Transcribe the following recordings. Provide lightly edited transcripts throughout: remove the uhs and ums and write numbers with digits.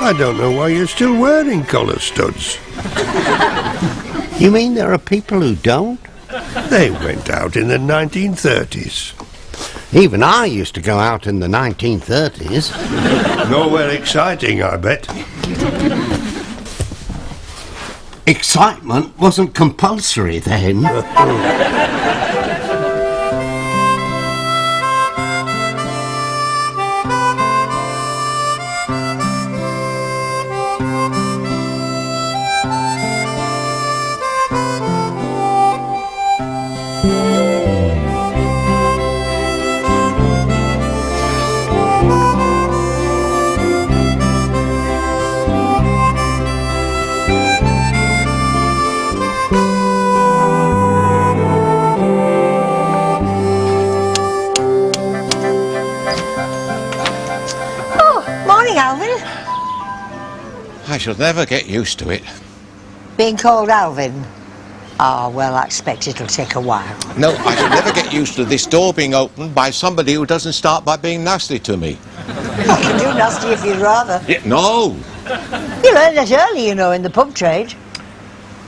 I don't know why you're still wearing collar studs. You mean there are people who don't? They went out in the 1930s. Even I used to go out in the 1930s. Nowhere exciting, I bet. Excitement wasn't compulsory then. I shall never get used to it. Being called Alvin? Oh, well, I expect it'll take a while. No, I shall never get used to this door being opened by somebody who doesn't start by being nasty to me. I can do nasty if you'd rather. Yeah, no! You learn that early, you know, in the pub trade.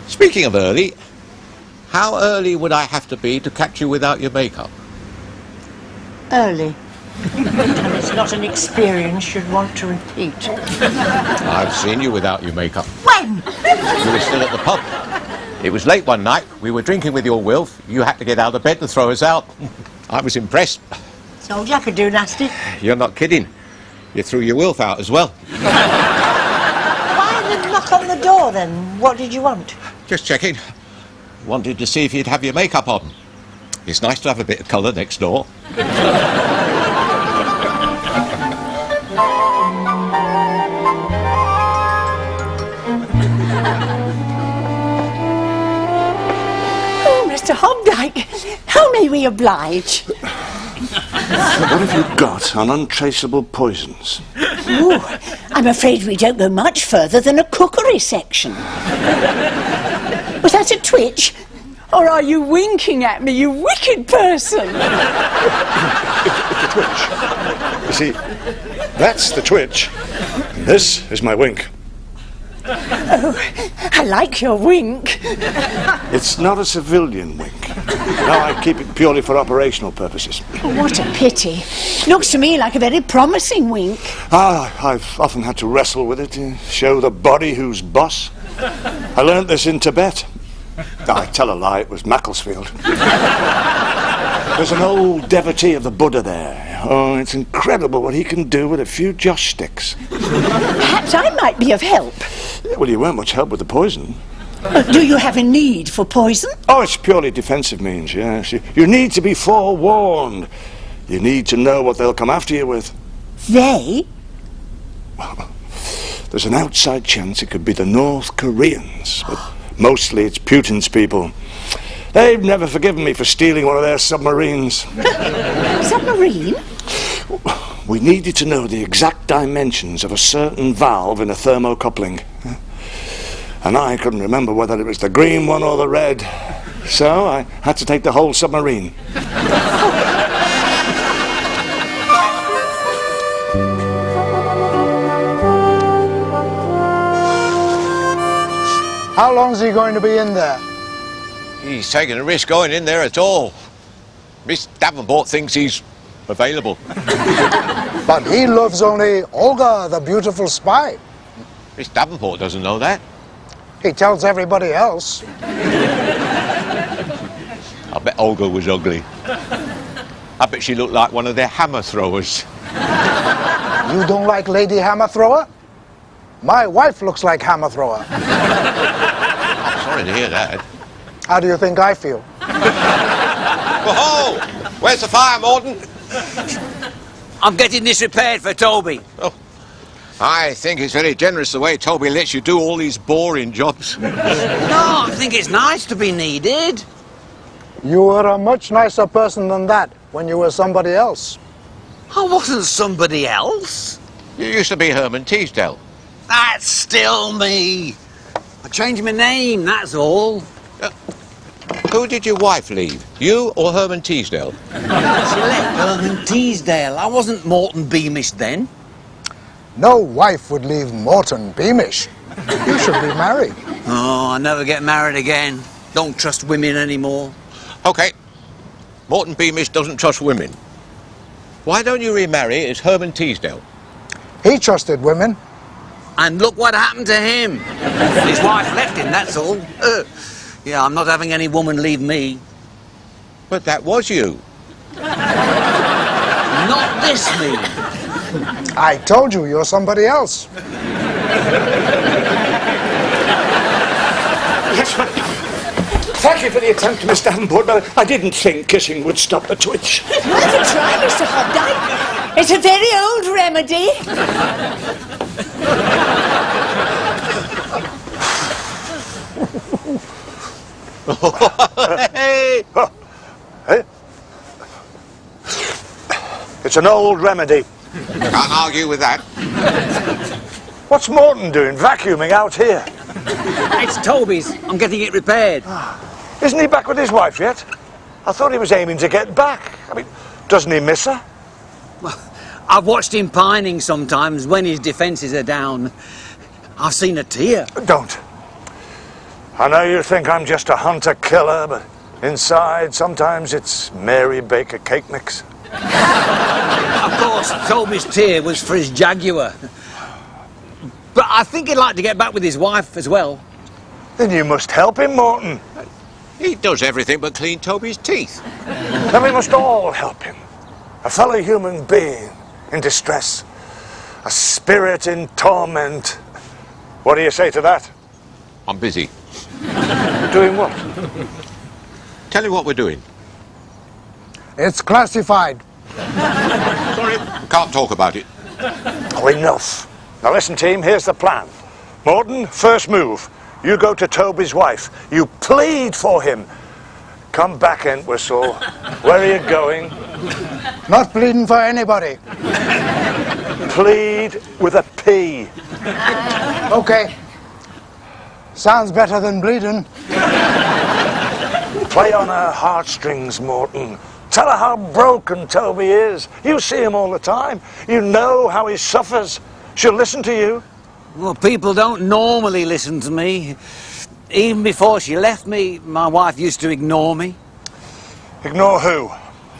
Speaking of early, how early would I have to be to catch you without your makeup? Early. And it's not an experience you'd want to repeat. I've seen you without your makeup. When? You were still at the pub. It was late one night. We were drinking with your Wilf. You had to get out of bed to throw us out. I was impressed. Told you I could do nasty. You're not kidding. You threw your Wilf out as well. Why the knock on the door, then? What did you want? Just checking. Wanted to see if you'd have your makeup on. It's nice to have a bit of colour next door. Mr. Hobdyke, how may we oblige? What have you got on untraceable poisons? Ooh, I'm afraid we don't go much further than a cookery section. Was that a twitch? Or are you winking at me, you wicked person? It's a twitch. You see, that's the twitch. And this is my wink. Oh, I like your wink. It's not a civilian wink. No, I keep it purely for operational purposes. Oh, what a pity. Looks to me like a very promising wink. I've often had to wrestle with it to show the body who's boss. I learnt this in Tibet. I tell a lie, it was Macclesfield. There's an old devotee of the Buddha there. Oh, it's incredible what he can do with a few joss sticks. Perhaps I might be of help. Well, you weren't much help with the poison. Do you have a need for poison? Oh, it's purely defensive means, yes. You need to be forewarned. You need to know what they'll come after you with. They? Well, there's an outside chance it could be the North Koreans, but mostly it's Putin's people. They've never forgiven me for stealing one of their submarines. Submarine? We needed to know the exact dimensions of a certain valve in a thermocoupling. And I couldn't remember whether it was the green one or the red. So I had to take the whole submarine. How long is he going to be in there? He's taking a risk going in there at all. Miss Davenport thinks he's available. But he loves only Olga, the beautiful spy. Miss Davenport doesn't know that. He tells everybody else. I bet Olga was ugly. I bet she looked like one of their hammer throwers. You don't like Lady Hammer Thrower? My wife looks like Hammer Thrower. I'm sorry to hear that. How do you think I feel? Whoa! Where's the fire, Morton? I'm getting this repaired for Toby. Oh, I think it's very generous the way Toby lets you do all these boring jobs. No, I think it's nice to be needed. You were a much nicer person than that when you were somebody else. I wasn't somebody else. You used to be Herman Teasdale. That's still me. I changed my name, that's all. Who did your wife leave? You or Herman Teasdale? She left Herman Teasdale. I wasn't Morton Beamish then. No wife would leave Morton Beamish. You should be married. Oh, I'll never get married again. Don't trust women anymore. OK. Morton Beamish doesn't trust women. Why don't you remarry as Herman Teasdale? He trusted women. And look what happened to him. His wife left him, that's all. Yeah, I'm not having any woman leave me. But that was you. Not this me. I told you you're somebody else. Yes, but thank you for the attempt, Miss Davenport, but I didn't think kissing would stop the twitch. Have a try, Mr. Hobdyke. It's a very old remedy. Hey! Eh? It's an old remedy. Can't argue with that. What's Morton doing vacuuming out here? It's Toby's. I'm getting it repaired. Isn't he back with his wife yet? I thought he was aiming to get back. I mean, doesn't he miss her? I've watched him pining sometimes when his defences are down. I've seen a tear. Don't. I know you think I'm just a hunter-killer, but inside, sometimes it's Mary Baker cake mix. Of course, Toby's tear was for his Jaguar. But I think he'd like to get back with his wife as well. Then you must help him, Morton. He does everything but clean Toby's teeth. Then we must all help him. A fellow human being in distress. A spirit in torment. What do you say to that? I'm busy. Doing what? Tell you what we're doing. It's classified. Sorry, can't talk about it. Oh, enough. Now listen, team, here's the plan. Morton, first move. You go to Toby's wife. You plead for him. Come back, Entwistle. Where are you going? Not pleading for anybody. Plead with a P. Okay. Sounds better than bleeding. Play on her heartstrings, Morton. Tell her how broken Toby is. You see him all the time. You know how he suffers. She'll listen to you. Well, people don't normally listen to me. Even before she left me, my wife used to ignore me. Ignore who?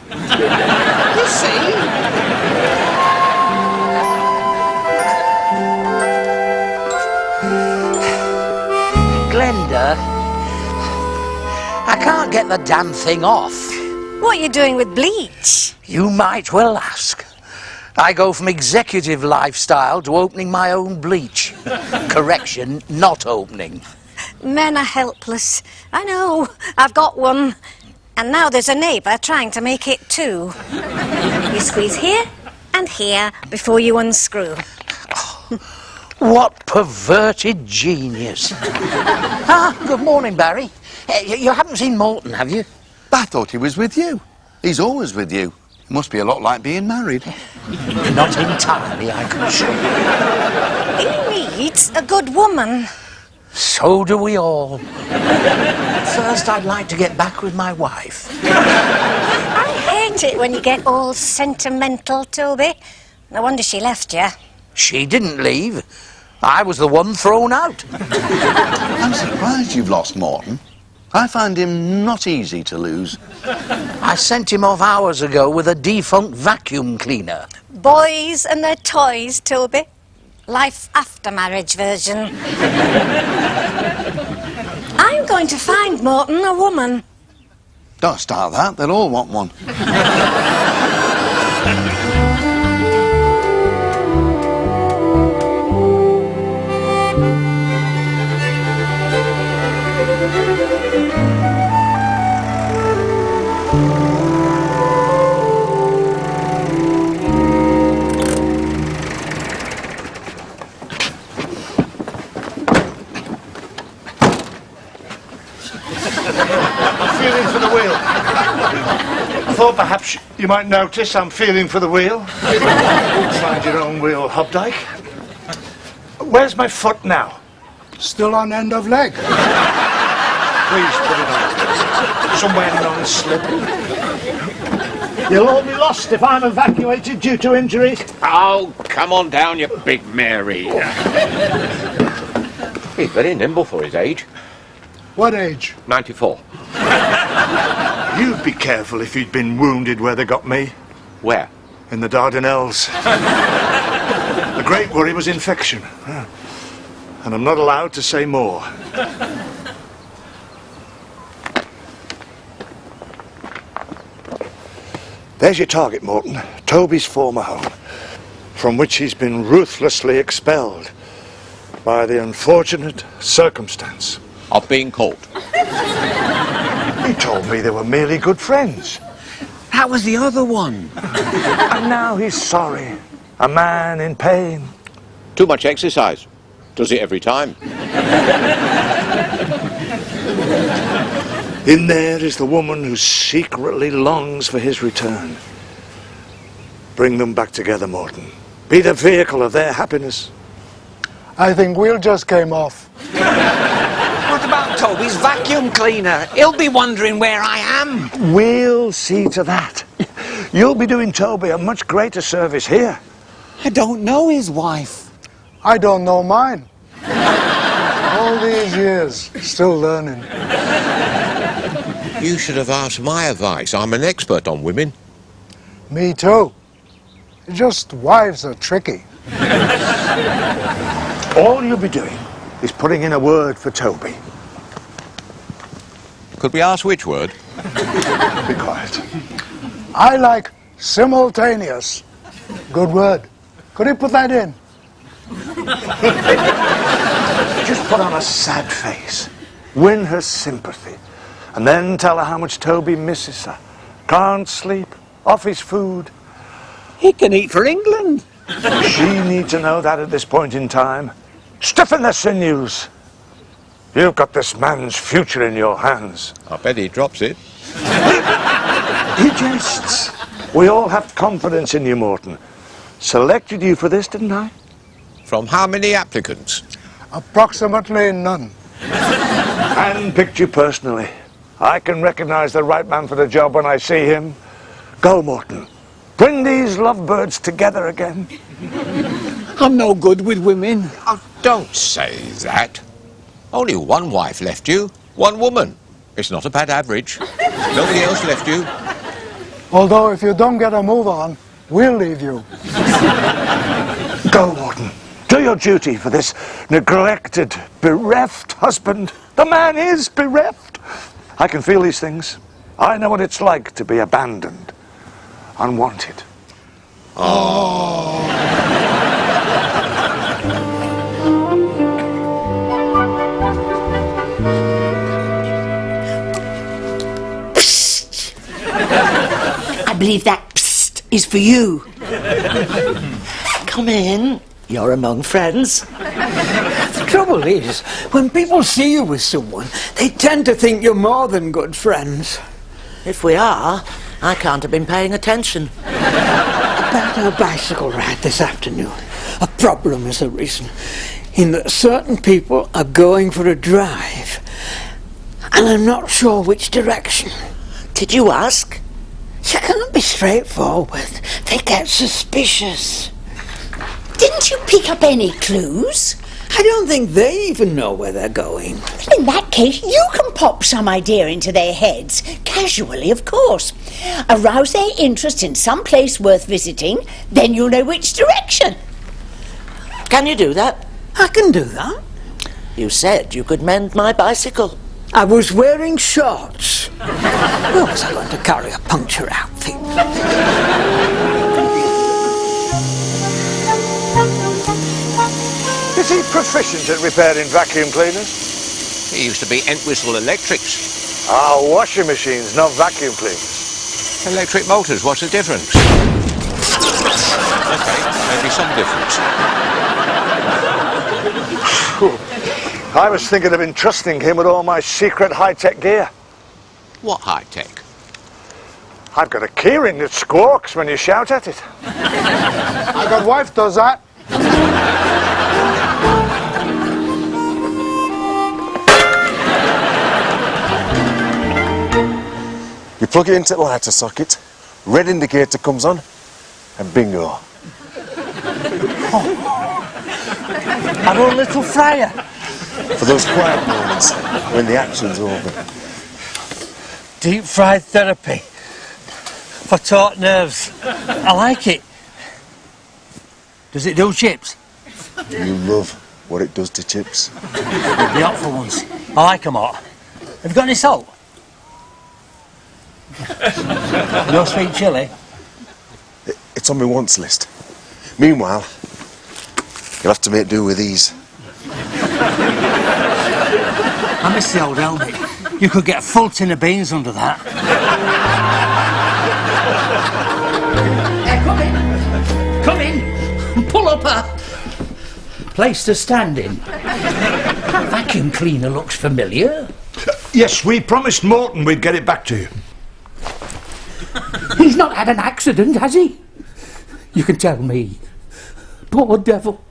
You see? Glenda, I can't get the damn thing off. What are you doing with bleach? You might well ask. I go from executive lifestyle to opening my own bleach. Correction, not opening. Men are helpless. I know. I've got one. And now there's a neighbour trying to make it too. You squeeze here and here before you unscrew. What perverted genius. Good morning, Barry. You haven't seen Morton, have you? I thought he was with you. He's always with you. It must be a lot like being married. Not entirely, I can assure you. He needs a good woman. So do we all. First, I'd like to get back with my wife. I hate it when you get all sentimental, Toby. No wonder she left you. She didn't leave. I was the one thrown out. I'm surprised you've lost Morton. I find him not easy to lose. I sent him off hours ago with a defunct vacuum cleaner. Boys and their toys, Toby. Life after marriage version. I'm going to find Morton a woman. Don't start that. They'll all want one. Feeling for the wheel. I thought perhaps you might notice I'm feeling for the wheel. You'll find your own wheel, Hobdyke. Where's my foot now? Still on end of leg. Please put it on. Somewhere non-slip. You'll all be lost if I'm evacuated due to injuries. Oh, come on down, you big Mary. He's very nimble for his age. What age? 94. You'd be careful if you'd been wounded where they got me. Where? In the Dardanelles. The great worry was infection. And I'm not allowed to say more. There's your target, Morton. Toby's former home, from which he's been ruthlessly expelled by the unfortunate circumstance Of being caught. He told me they were merely good friends. That was the other one. And now he's sorry. A man in pain. Too much exercise. Does it every time. In there is the woman who secretly longs for his return. Bring them back together, Morton. Be the vehicle of their happiness. I think Will just came off. What about Toby's vacuum cleaner? He'll be wondering where I am. We'll see to that. You'll be doing Toby a much greater service here. I don't know his wife. I don't know mine. All these years, still learning. You should have asked my advice. I'm an expert on women. Me too. Just wives are tricky. All you'll be doing is putting in a word for Toby. Could we ask which word? Be quiet. I like simultaneous. Good word. Could you put that in? Just put on a sad face. Win her sympathy. And then tell her how much Toby misses her. Can't sleep. Off his food. He can eat for England. She needs to know that at this point in time. Stiffen their sinews. You've got this man's future in your hands. I bet he drops it. He jests. We all have confidence in you, Morton. Selected you for this, didn't I? From how many applicants? Approximately none. And picked you personally. I can recognize the right man for the job when I see him. Go, Morton. Bring these lovebirds together again. I'm no good with women. Oh, don't say that. Only one wife left you. One woman. It's not a bad average. Nobody else left you. Although if you don't get a move on, we'll leave you. Go, Morton. Do your duty for this neglected, bereft husband. The man is bereft. I can feel these things. I know what it's like to be abandoned, unwanted. I believe that psst is for you. Come in. You're among friends. The trouble is, when people see you with someone, they tend to think you're more than good friends. If we are, I can't have been paying attention. About our bicycle ride this afternoon, a problem has arisen in that certain people are going for a drive, and I'm not sure which direction. Did you ask? You can't be straightforward. They get suspicious. Didn't you pick up any clues? I don't think they even know where they're going. In that case, you can pop some idea into their heads, casually, of course. Arouse their interest in some place worth visiting, then you'll know which direction. Can you do that? I can do that. You said you could mend my bicycle. I was wearing shorts. Where was I going to carry a puncture outfit? Is he proficient at repairing vacuum cleaners? He used to be Entwistle Electrics. Ah, washing machines, not vacuum cleaners. Electric motors, what's the difference? Okay, maybe some difference. I was thinking of entrusting him with all my secret high-tech gear. What high-tech? I've got a keyring that squawks when you shout at it. I got wife does that. You plug it into the lighter socket, red indicator comes on, and bingo. Our own little fryer. For those quiet moments when the action's over. Deep fried therapy. For taut nerves. I like it. Does it do chips? You love what it does to chips. They'd be hot for once. I like them hot. Have you got any salt? No sweet chilli? It's on my wants list. Meanwhile, you'll have to make do with these. I miss the old helmet. You could get a full tin of beans under that. Come in. Pull up a place to stand in. That vacuum cleaner looks familiar. Yes, we promised Morton we'd get it back to you. He's not had an accident, has he? You can tell me. Poor devil.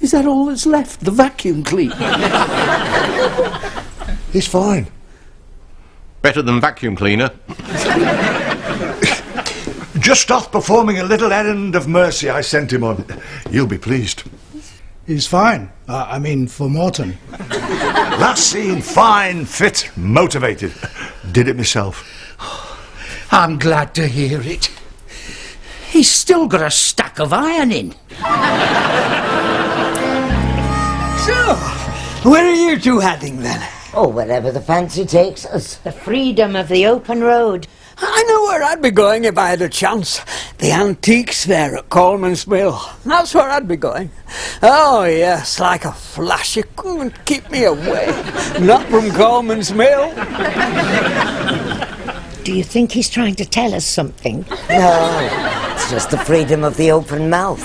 Is that all that's left, the vacuum cleaner? He's fine. Better than vacuum cleaner. Just off performing a little errand of mercy I sent him on. You'll be pleased. He's fine. I mean, for Morton. Last seen, fine, fit, motivated. Did it myself. I'm glad to hear it. He's still got a stack of ironing. So, where are you two heading then? Oh, wherever the fancy takes us. The freedom of the open road. I know where I'd be going if I had a chance. The antiques fair at Coleman's Mill. That's where I'd be going. Oh, yes, like a flash. You couldn't keep me away. Not from Coleman's Mill. Do you think he's trying to tell us something? No, it's just the freedom of the open mouth.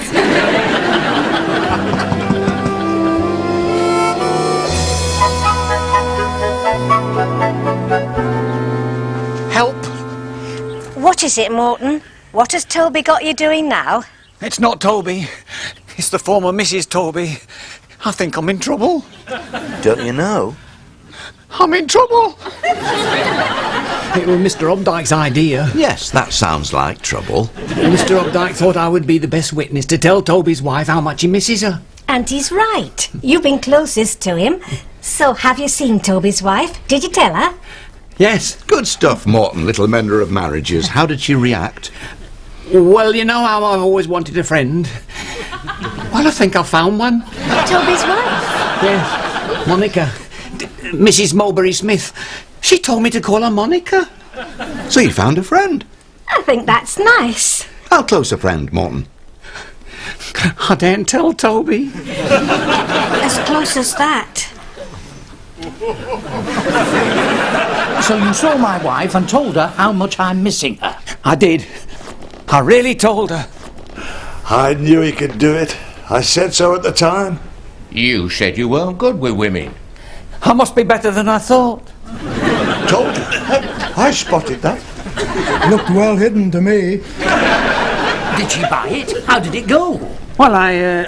Help. What is it, Morton? What has Toby got you doing now? It's not Toby. It's the former Mrs. Toby. I think I'm in trouble. Don't you know? I'm in trouble. It was Mr. Updike's idea. Yes, that sounds like trouble. Mr. Updike thought I would be the best witness to tell Toby's wife how much he misses her. And he's right. You've been closest to him. So have you seen Toby's wife? Did you tell her? Yes. Good stuff, Morton, little mender of marriages. How did she react? Well, you know how I've always wanted a friend. Well, I think I found one. Toby's wife? Yes. Monica. Mrs. Mulberry Smith. She told me to call her Monica. So you found a friend? I think that's nice. How close a friend, Morton? I daren't tell Toby. As close as that. So you saw my wife and told her how much I'm missing her? I did. I really told her. I knew he could do it. I said so at the time. You said you weren't good with women. I must be better than I thought. Told you. I spotted that. Looked well hidden to me. Did she buy it? How did it go? Well, I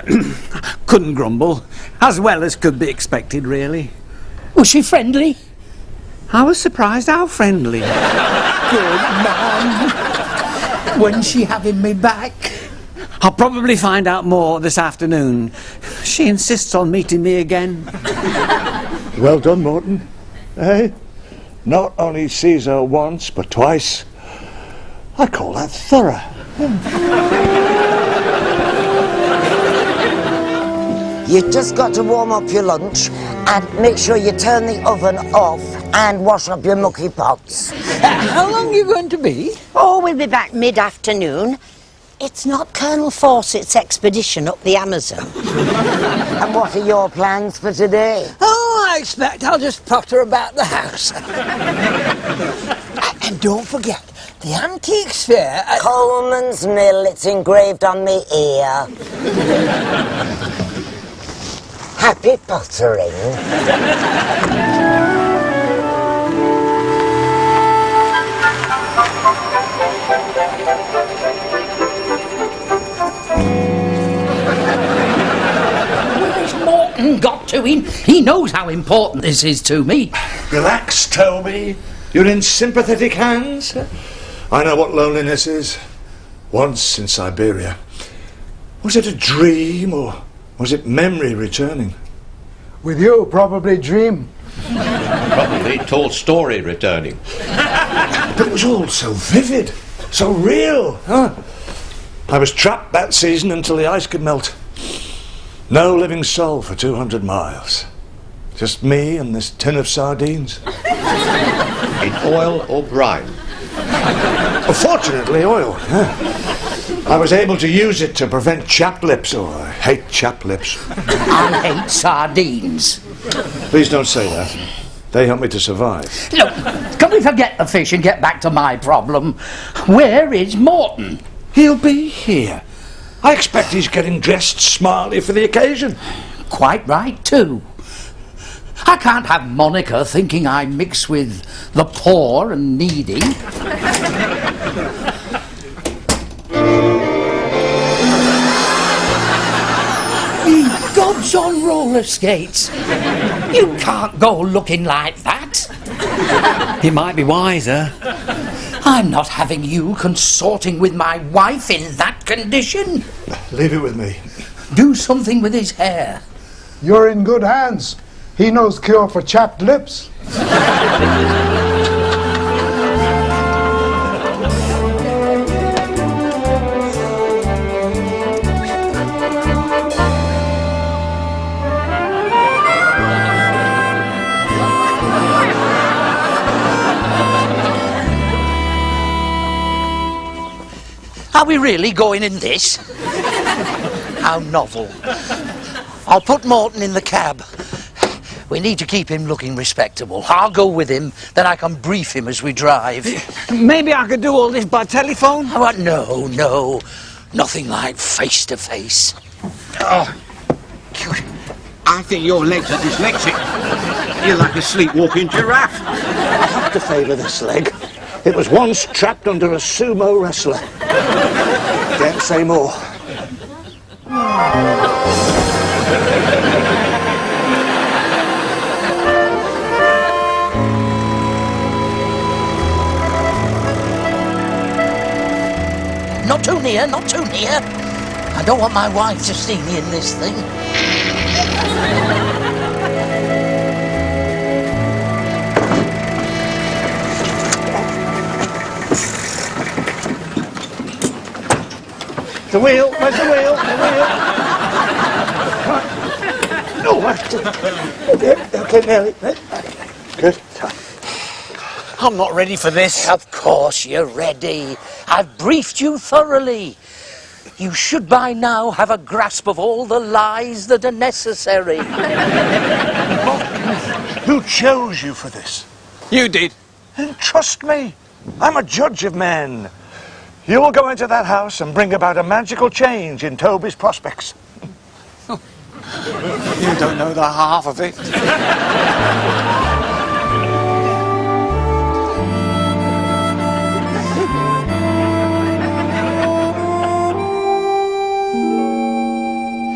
couldn't grumble. As well as could be expected, really. Was she friendly? I was surprised how friendly. Good man. When's she having me back? I'll probably find out more this afternoon. She insists on meeting me again. Well done, Morton. Eh? Not only sees her once, but twice. I call that thorough. You've just got to warm up your lunch and make sure you turn the oven off and wash up your mucky pots. How long are you going to be? Oh, we'll be back mid-afternoon. It's not Colonel Fawcett's expedition up the Amazon. And what are your plans for today? Oh, I expect I'll just potter about the house. And don't forget, the antiques fair at Coleman's Mill, it's engraved on me ear. Happy pottering. Got to him. He knows how important this is to me. Relax, Toby. You're in sympathetic hands. I know what loneliness is. Once in Siberia. Was it a dream or was it memory returning? With you, probably dream. Probably tall story returning. But it was all so vivid, so real, huh? I was trapped that season until the ice could melt. No living soul for 200 miles. Just me and this tin of sardines. In oil or brine? Fortunately, oil. I was able to use it to prevent chapped lips. Oh, I hate chapped lips. I hate sardines. Please don't say that. They help me to survive. Look, can we forget the fish and get back to my problem? Where is Morton? He'll be here. I expect he's getting dressed smartly for the occasion. Quite right, too. I can't have Monica thinking I mix with the poor and needy. You gods on roller skates. You can't go looking like that. He might be wiser. I'm not having you consorting with my wife in that condition. Leave it with me. Do something with his hair. You're in good hands. He knows cure for chapped lips. Are we really going in this? How novel. I'll put Morton in the cab. We need to keep him looking respectable. I'll go with him, then I can brief him as we drive. Maybe I could do all this by telephone? What? No, no. Nothing like face-to-face. Oh, I think your legs are dyslexic. You're like a sleepwalking giraffe. I have to favour this leg. It was once trapped under a sumo wrestler. Can't say more. Not too near, not too near. I don't want my wife to see me in this thing. The wheel, where's the wheel? The wheel. No, okay, nearly. Good. I'm not ready for this. Of course you're ready. I've briefed you thoroughly. You should by now have a grasp of all the lies that are necessary. Who chose you for this? You did. And trust me, I'm a judge of men. You will go into that house and bring about a magical change in Toby's prospects. You don't know the half of it.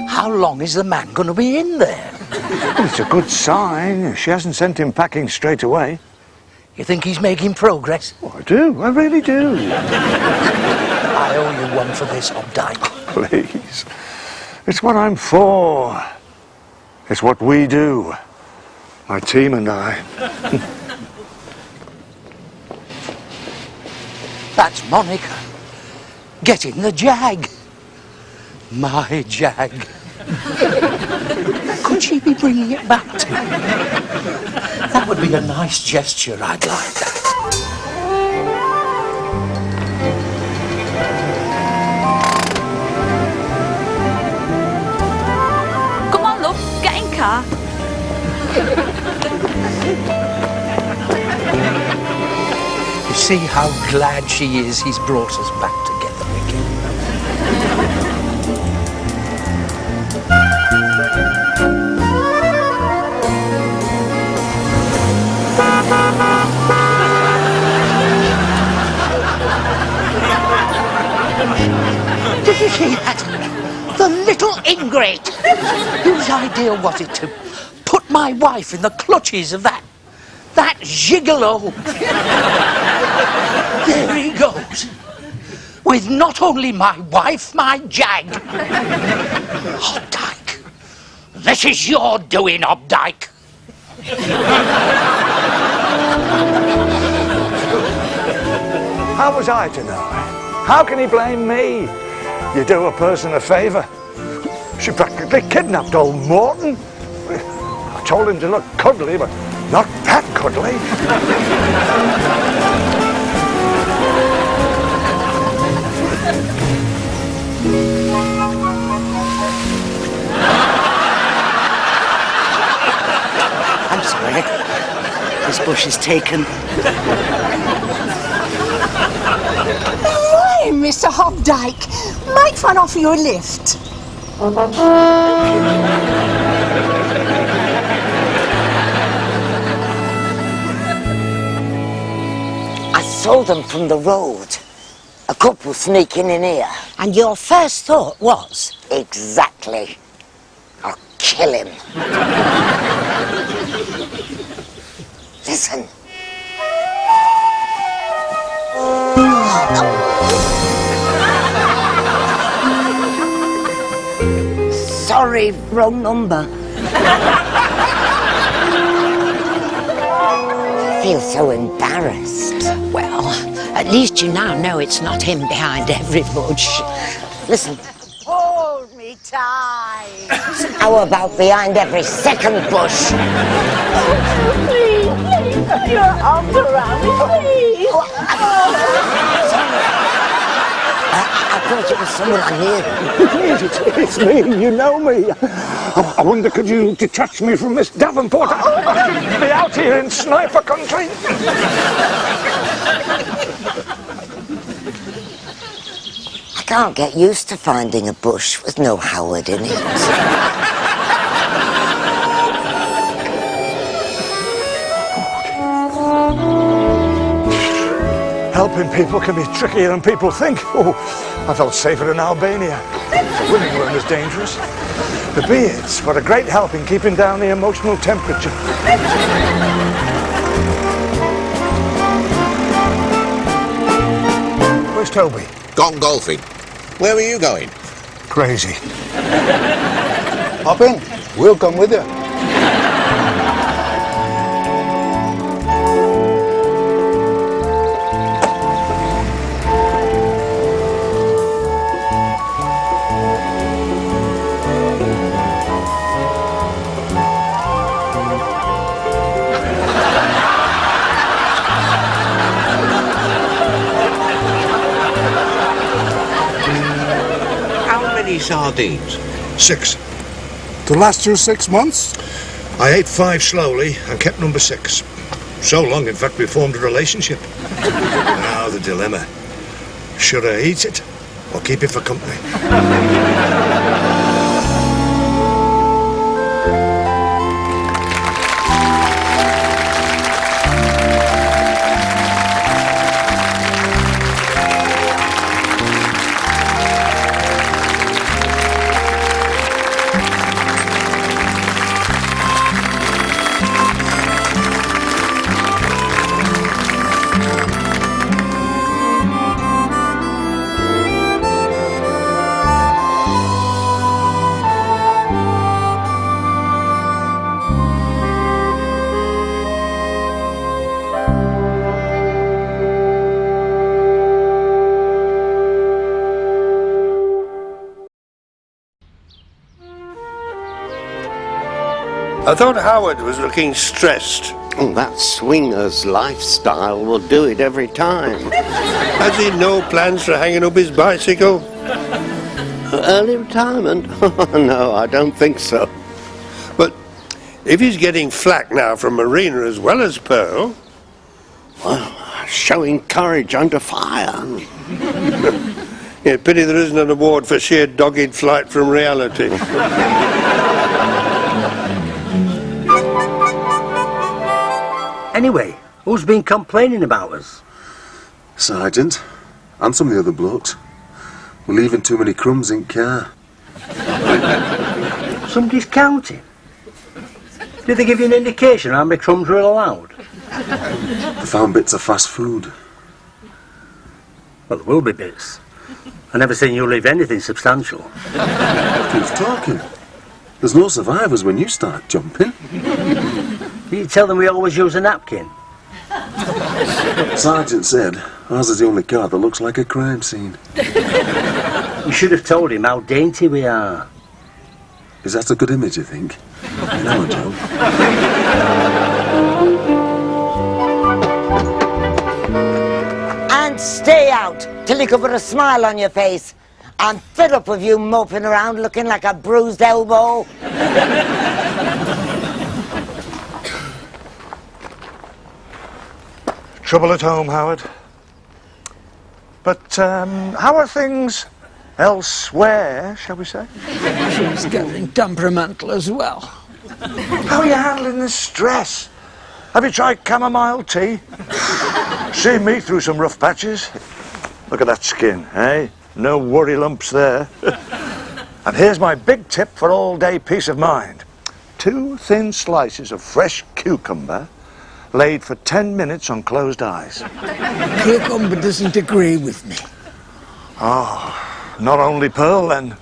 How long is the man going to be in there? Well, it's a good sign. She hasn't sent him packing straight away. You think he's making progress? Oh, I do. I really do. I owe you one for this, Updike. Please. It's what I'm for. It's what we do. My team and I. That's Monica. Getting the jag. My jag. Could she be bringing it back to me? That would be a nice gesture. I'd like that. Come on, love. Get in car. You see how glad she is he's brought us back together again. Did you see that? The little ingrate! Whose idea was it to put my wife in the clutches of that gigolo? There he goes. With not only my wife, my jag. Updike. This is your doing, Updike. How was I to know? How can he blame me? You do a person a favour. She practically kidnapped old Morton. I told him to look cuddly, but not that cuddly. I'm sorry. This bush is taken. Why, Mr. Hobdyke? Might one offer you a lift? I saw them from the road. A couple sneaking in here. And your first thought was? Exactly. I'll kill him. Listen. Sorry, wrong number. I feel so embarrassed. Well, at least you now know it's not him behind every bush. Listen. Hold me tight. How about behind every second bush? Please, put your arms around me, please. I thought it was someone I knew. It's me, you know me. I wonder, could you detach me from Miss Davenport? I'll be out here in sniper country. I can't get used to finding a bush with no Howard in it. Helping people can be trickier than people think. Oh, I felt safer in Albania. The women weren't as dangerous. The beards were a great help in keeping down the emotional temperature. Where's Toby? Gone golfing. Where were you going? Crazy. Hop in. We'll come with you. Sardines? 6. To last you 6 months? I ate 5 slowly and kept number 6. So long, in fact, we formed a relationship. Now the dilemma. Should I eat it or keep it for company? I thought Howard was looking stressed. Oh, that swinger's lifestyle will do it every time. Has he no plans for hanging up his bicycle? Early retirement? No, I don't think so. But if he's getting flack now from Marina as well as Pearl... Well, showing courage under fire. Yeah, pity there isn't an award for sheer dogged flight from reality. Anyway, who's been complaining about us? Sergeant, and some of the other blokes. We're leaving too many crumbs in car. Somebody's counting. Did they give you an indication how many crumbs were allowed? They found bits of fast food. Well, there will be bits. I never seen you leave anything substantial. Who's talking? There's no survivors when you start jumping. You tell them we always use a napkin. Sergeant said ours is the only car that looks like a crime scene. You should have told him how dainty we are. Is that a good image, you think? No, John. And stay out till you can put a smile on your face. I'm fed up with you moping around looking like a bruised elbow. Trouble at home, Howard. But how are things elsewhere, shall we say? She's getting temperamental as well. How are you handling the stress? Have you tried chamomile tea? Seen me through some rough patches. Look at that skin, eh? No worry lumps there. And here's my big tip for all-day peace of mind. 2 thin slices of fresh cucumber laid for 10 minutes on closed eyes. Cucumber doesn't agree with me. Oh, not only Pearl then.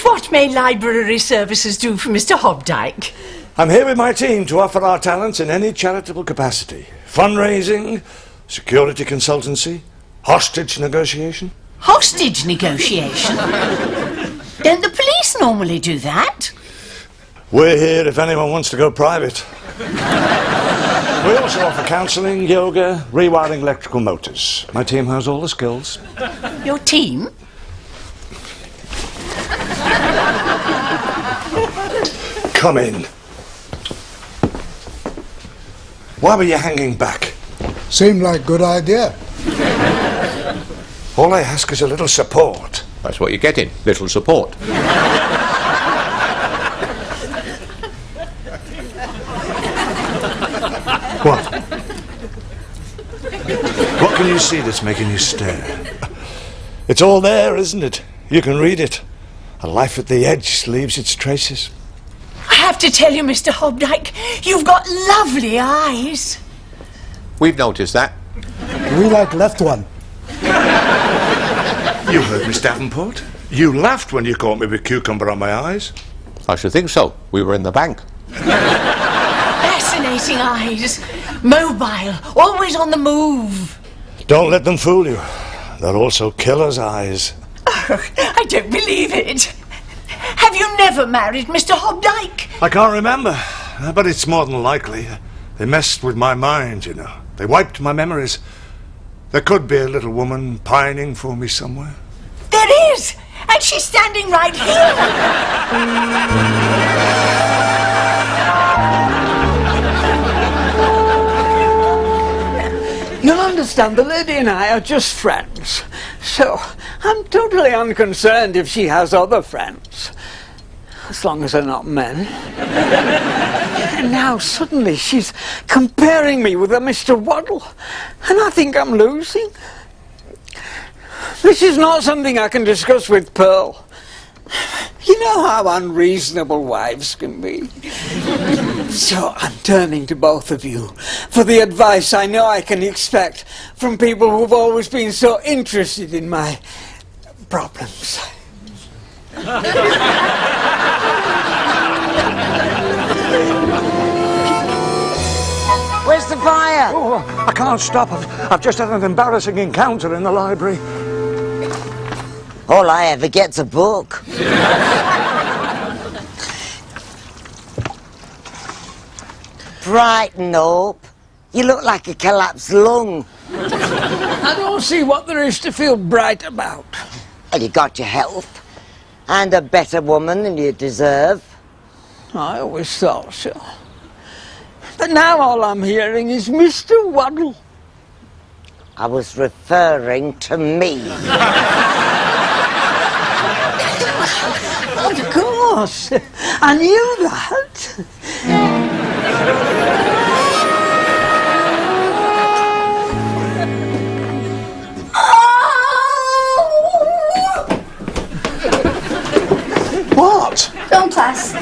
What may library services do for Mr. Hobdyke? I'm here with my team to offer our talents in any charitable capacity. Fundraising, security consultancy, hostage negotiation. Hostage negotiation? Don't the police normally do that? We're here if anyone wants to go private. We also offer counselling, yoga, rewiring electrical motors. My team has all the skills. Your team? Come in. Why were you hanging back? Seemed like a good idea. All I ask is a little support. That's what you're getting, little support. What? What can you see that's making you stare? It's all there, isn't it? You can read it. A life at the edge leaves its traces. I have to tell you, Mr. Hobdyke, you've got lovely eyes. We've noticed that. We like left one. You heard Miss Davenport. You laughed when you caught me with cucumber on my eyes. I should think so. We were in the bank. Fascinating eyes. Mobile, always on the move. Don't let them fool you. They're also killer's eyes. Oh, I don't believe it. Have you never married Mr. Hobdyke? I can't remember, but it's more than likely. They messed with my mind, you know. They wiped my memories. There could be a little woman pining for me somewhere. There is! And she's standing right here! You'll understand, the lady and I are just friends. So, I'm totally unconcerned if she has other friends. As long as they're not men. And now, suddenly, she's comparing me with a Mr. Waddle. And I think I'm losing. This is not something I can discuss with Pearl. You know how unreasonable wives can be. So I'm turning to both of you for the advice I know I can expect from people who've always been so interested in my problems. Where's the fire? Oh, I can't stop. I've just had an embarrassing encounter in the library. All I ever get's a book. Brighten up. You look like a collapsed lung. I don't see what there is to feel bright about. Well, you got your health. And a better woman than you deserve. I always thought so. But now all I'm hearing is Mr. Waddle. I was referring to me. Of course. I knew that. What? Don't ask.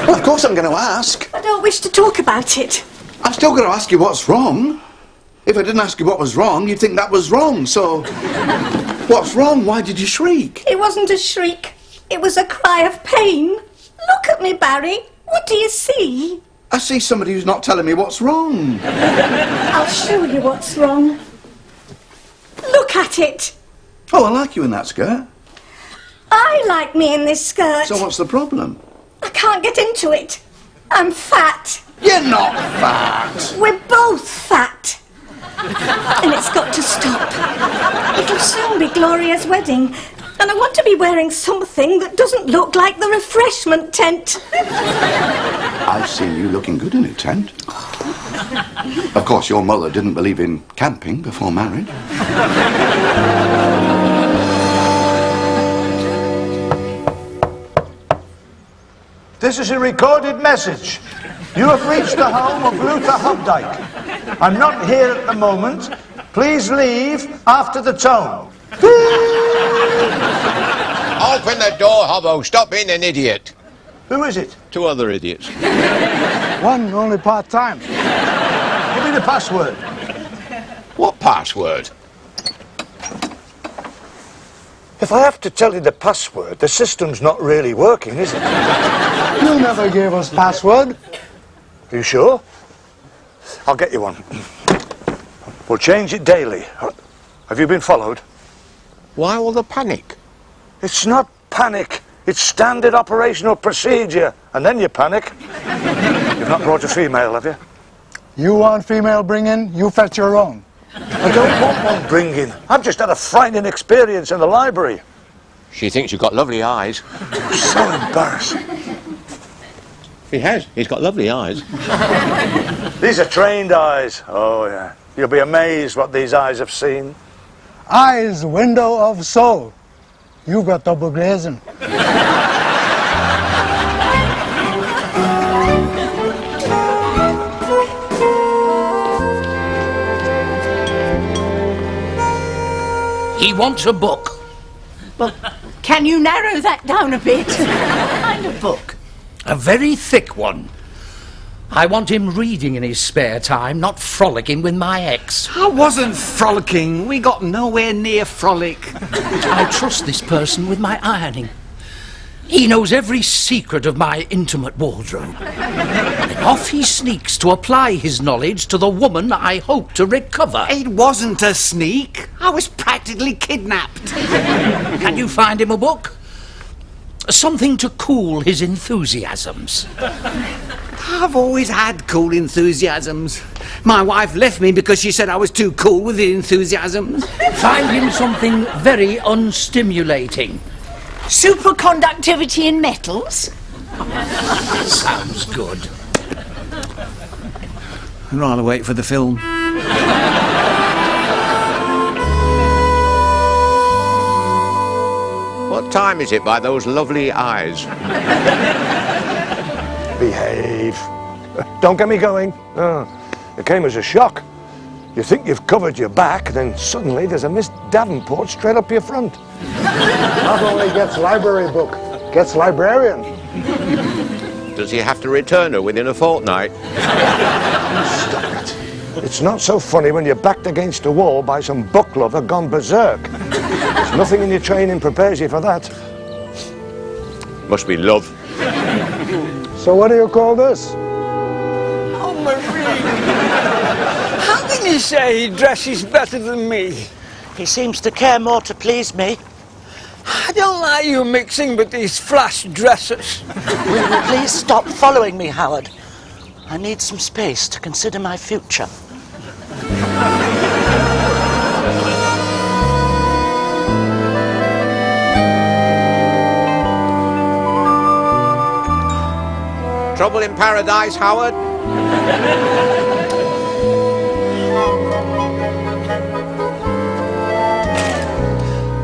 Well, of course I'm going to ask. I don't wish to talk about it. I'm still going to ask you what's wrong. If I didn't ask you what was wrong, you'd think that was wrong, so... What's wrong? Why did you shriek? It wasn't a shriek. It was a cry of pain. Look at me, Barry. What do you see? I see somebody who's not telling me what's wrong. I'll show you what's wrong. Look at it. Oh, I like you in that skirt. I like me in this skirt. So what's the problem? I can't get into it. I'm fat. You're not fat. We're both fat. And it's got to stop. It'll soon be Gloria's wedding. And I want to be wearing something that doesn't look like the refreshment tent. I've seen you looking good in a tent. Of course, your mother didn't believe in camping before marriage. This is a recorded message. You have reached the home of Luther Hubdyke. I'm not here at the moment. Please leave after the tone. Open the door, Hobbo. Stop being an idiot. Who is it? Two other idiots. One only part-time. Give me the password. What password? If I have to tell you the password, the system's not really working, is it? You never gave us password. Are you sure? I'll get you one. We'll change it daily. Have you been followed? Why all the panic? It's not panic. It's standard operational procedure. And then you panic. You've not brought a female, have you? You want female bring-in, you fetch your own. I don't want one bringing. I've just had a frightening experience in the library. She thinks you've got lovely eyes. So embarrassing. He has. He's got lovely eyes. These are trained eyes. Oh, yeah. You'll be amazed what these eyes have seen. Eyes, window of soul. You got double glazing. He wants a book. Well, can you narrow that down a bit? What kind of book? A very thick one. I want him reading in his spare time, not frolicking with my ex. I wasn't frolicking. We got nowhere near frolic. I trust this person with my ironing. He knows every secret of my intimate wardrobe. And off he sneaks to apply his knowledge to the woman I hope to recover. It wasn't a sneak. I was practically kidnapped. Can you find him a book? Something to cool his enthusiasms. I've always had cool enthusiasms. My wife left me because she said I was too cool with the enthusiasms. Find him something very unstimulating. Superconductivity in metals? Sounds good. I'd rather wait for the film. What time is it by those lovely eyes? Behave. Don't get me going. Oh, it came as a shock. You think you've covered your back, then suddenly there's a Miss Davenport straight up your front. Not only gets library book, gets librarian. Does he have to return her within a fortnight? Stop it. It's not so funny when you're backed against a wall by some book lover gone berserk. There's nothing in your training prepares you for that. Must be love. So what do you call this? Oh, Marie. How can you say he dresses better than me? He seems to care more to please me. I don't like you mixing with these flash dressers. Will you please stop following me, Howard? I need some space to consider my future. Trouble in paradise, Howard?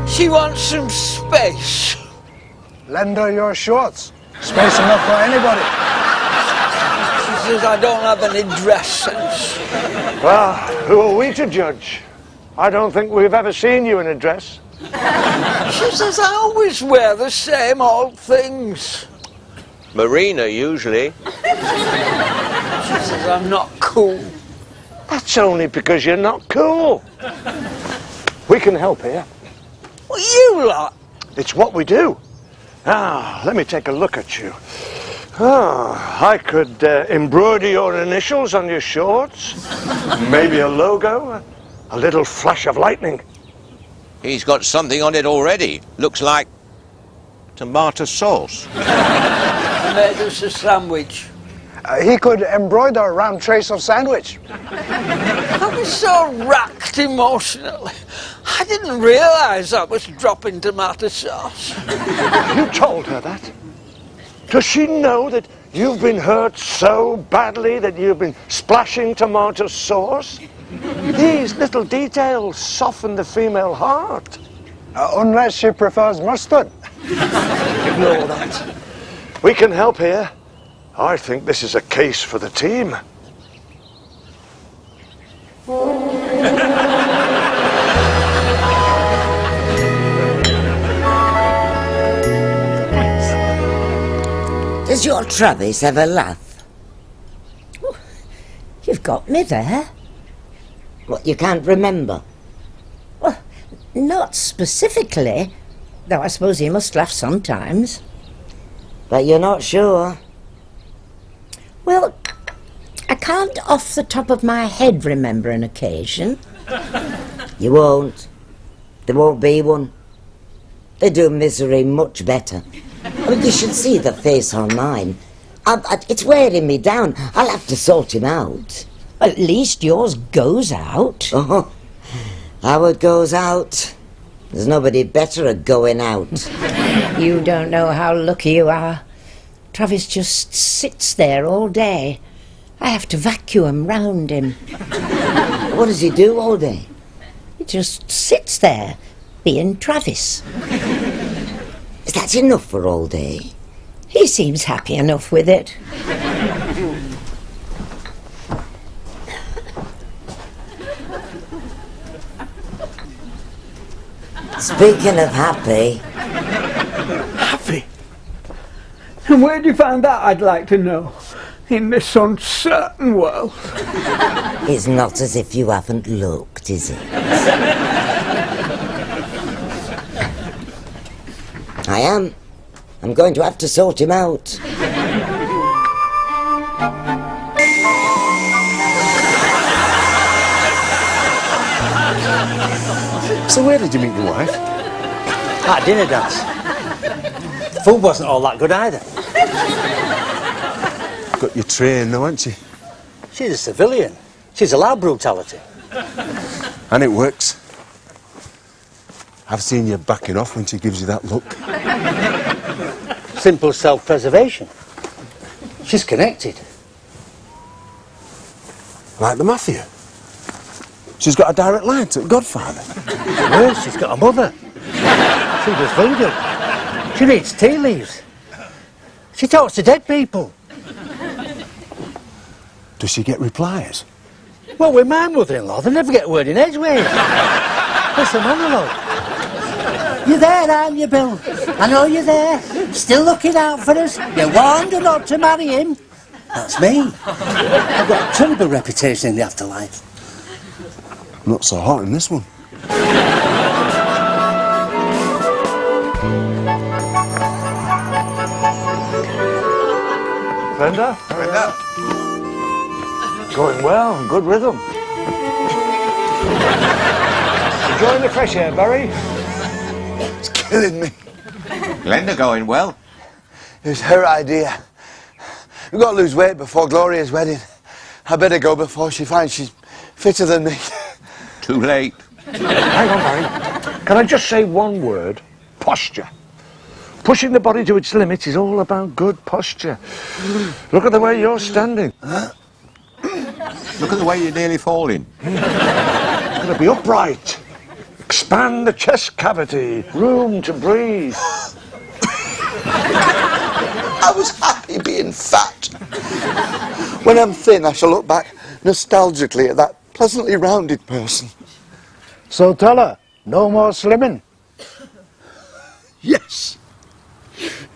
She wants some space. Lend her your shorts. Space enough for anybody. She says I don't have any dress sense. Well, who are we to judge? I don't think we've ever seen you in a dress. She says I always wear the same old things. Marina, usually. She says I'm not cool. That's only because you're not cool. We can help here. Well, you lot. It's what we do. Ah, let me take a look at you. Ah, I could embroider your initials on your shorts. Maybe a logo. A little flash of lightning. He's got something on it already. Looks like tomato sauce. Made us a sandwich. He could embroider a round trace of sandwich. I was so racked emotionally. I didn't realise I was dropping tomato sauce. You told her that? Does she know that you've been hurt so badly that you've been splashing tomato sauce? These little details soften the female heart. Unless she prefers mustard. Ignore that. We can help here. I think this is a case for the team. Does your Travis ever laugh? Oh, you've got me there. What, you can't remember? Well, not specifically, though I suppose he must laugh sometimes. But you're not sure? Well, I can't off the top of my head remember an occasion. You won't. There won't be one. They do misery much better. I mean, you should see the face on mine. It's wearing me down. I'll have to sort him out. At least yours goes out. Oh, Howard goes out. There's nobody better at going out. You don't know how lucky you are. Travis just sits there all day. I have to vacuum round him. What does he do all day? He just sits there, being Travis. Is that enough for all day? He seems happy enough with it. Speaking of happy... Happy? And where do you find that, I'd like to know? In this uncertain world. It's not as if you haven't looked, is it? I am. I'm going to have to sort him out. So where did you meet your wife? At dinner dance. The food wasn't all that good either. Got your train though, hasn't she? She's a civilian. She's allowed brutality. And it works. I've seen you backing off when she gives you that look. Simple self-preservation. She's connected. Like the mafia. She's got a direct line to the Godfather. Worse, she's got a mother. She does voodoo. She reads tea leaves. She talks to dead people. Does she get replies? Well, with my mother-in-law, they never get a word in edgeways. It's a monologue. You're there, aren't you, Bill? I know you're there. Still looking out for us. You warned her not to marry him. That's me. I've got a terrible reputation in the afterlife. Not so hot in this one. Brenda? Going well, good rhythm. Enjoying the fresh air, Barry? It's killing me. Glenda going well? It was her idea. We've got to lose weight before Gloria's wedding. I better go before she finds she's fitter than me. Too late. Hang on, Barry. Can I just say one word? Posture. Pushing the body to its limits is all about good posture. Look at the way you're standing. Look at the way you're nearly falling. Got to be upright. Expand the chest cavity. Room to breathe. I was happy being fat. When I'm thin, I shall look back nostalgically at that pleasantly rounded person. So tell her, no more slimming. Yes.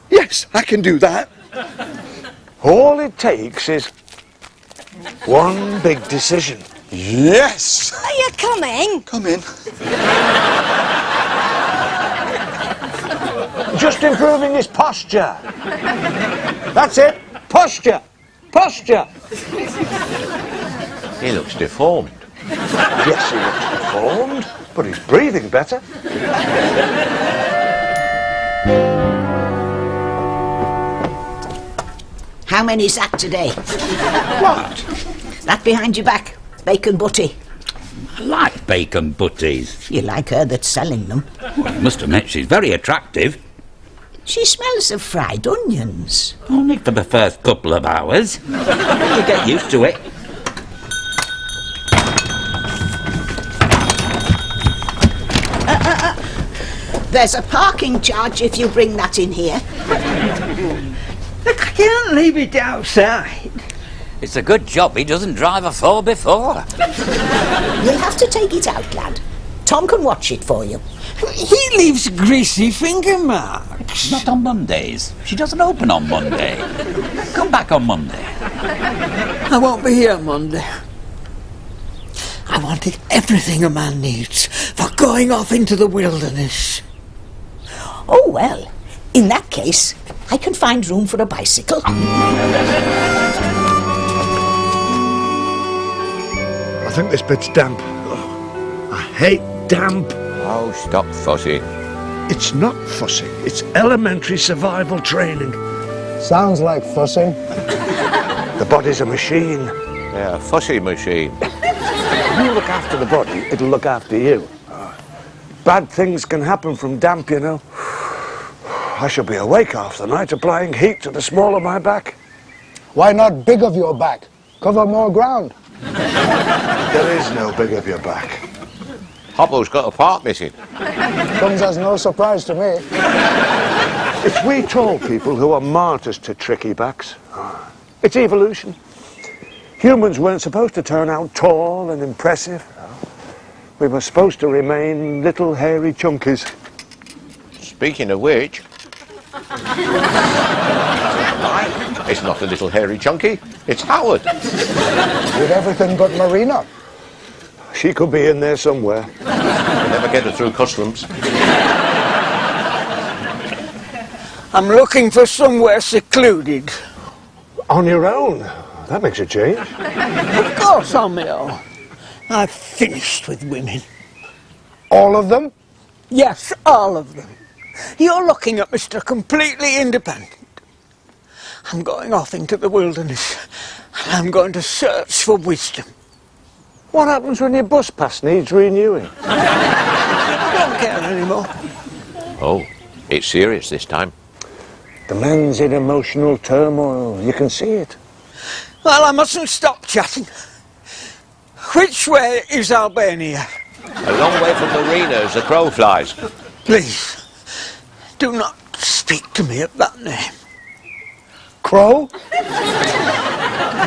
Yes, I can do that. All it takes is one big decision. Yes. Are you coming? Come in. Just improving his posture. That's it. Posture. Posture. He looks deformed. Yes, he looks deformed, but he's breathing better. How many's that today? What? That behind your back. Bacon butty. I like bacon butties. You like her that's selling them. Well, I must admit she's very attractive. She smells of fried onions. Only for the first couple of hours. You get used to it. There's a parking charge if you bring that in here. Look, I can't leave it outside. It's a good job he doesn't drive a 4x4. You'll have to take it out, lad. Tom can watch it for you. He leaves greasy finger marks. Not on Mondays. She doesn't open on Monday. Come back on Monday. I won't be here Monday. I wanted everything a man needs for going off into the wilderness. Oh, well, in that case, I can find room for a bicycle. I think this bit's damp. Oh, I hate damp. Oh, stop fussing. It's not fussing. It's elementary survival training. Sounds like fussing. The body's a machine. Yeah, a fussy machine. If you look after the body, it'll look after you. Bad things can happen from damp, you know. I shall be awake half the night applying heat to the small of my back. Why not big of your back? Cover more ground. There is no big of your back. Hobbo's got a part missing. Comes as no surprise to me. It's we tall people who are martyrs to tricky backs. It's evolution. Humans weren't supposed to turn out tall and impressive. We were supposed to remain little hairy chunkies. Speaking of which... It's not a little hairy chunky, it's Howard. With everything but Marina. She could be in there somewhere. We'll never get her through customs. I'm looking for somewhere secluded. On your own? That makes a change. Of course on my own. I've finished with women. All of them? Yes, all of them. You're looking at Mr. Completely Independent. I'm going off into the wilderness and I'm going to search for wisdom. What happens when your bus pass needs renewing? I don't care anymore. Oh, it's serious this time. The man's in emotional turmoil. You can see it. Well, I mustn't stop chatting. Which way is Albania? A long way from Marina as the crow flies. Please, do not speak to me of that name. Crow?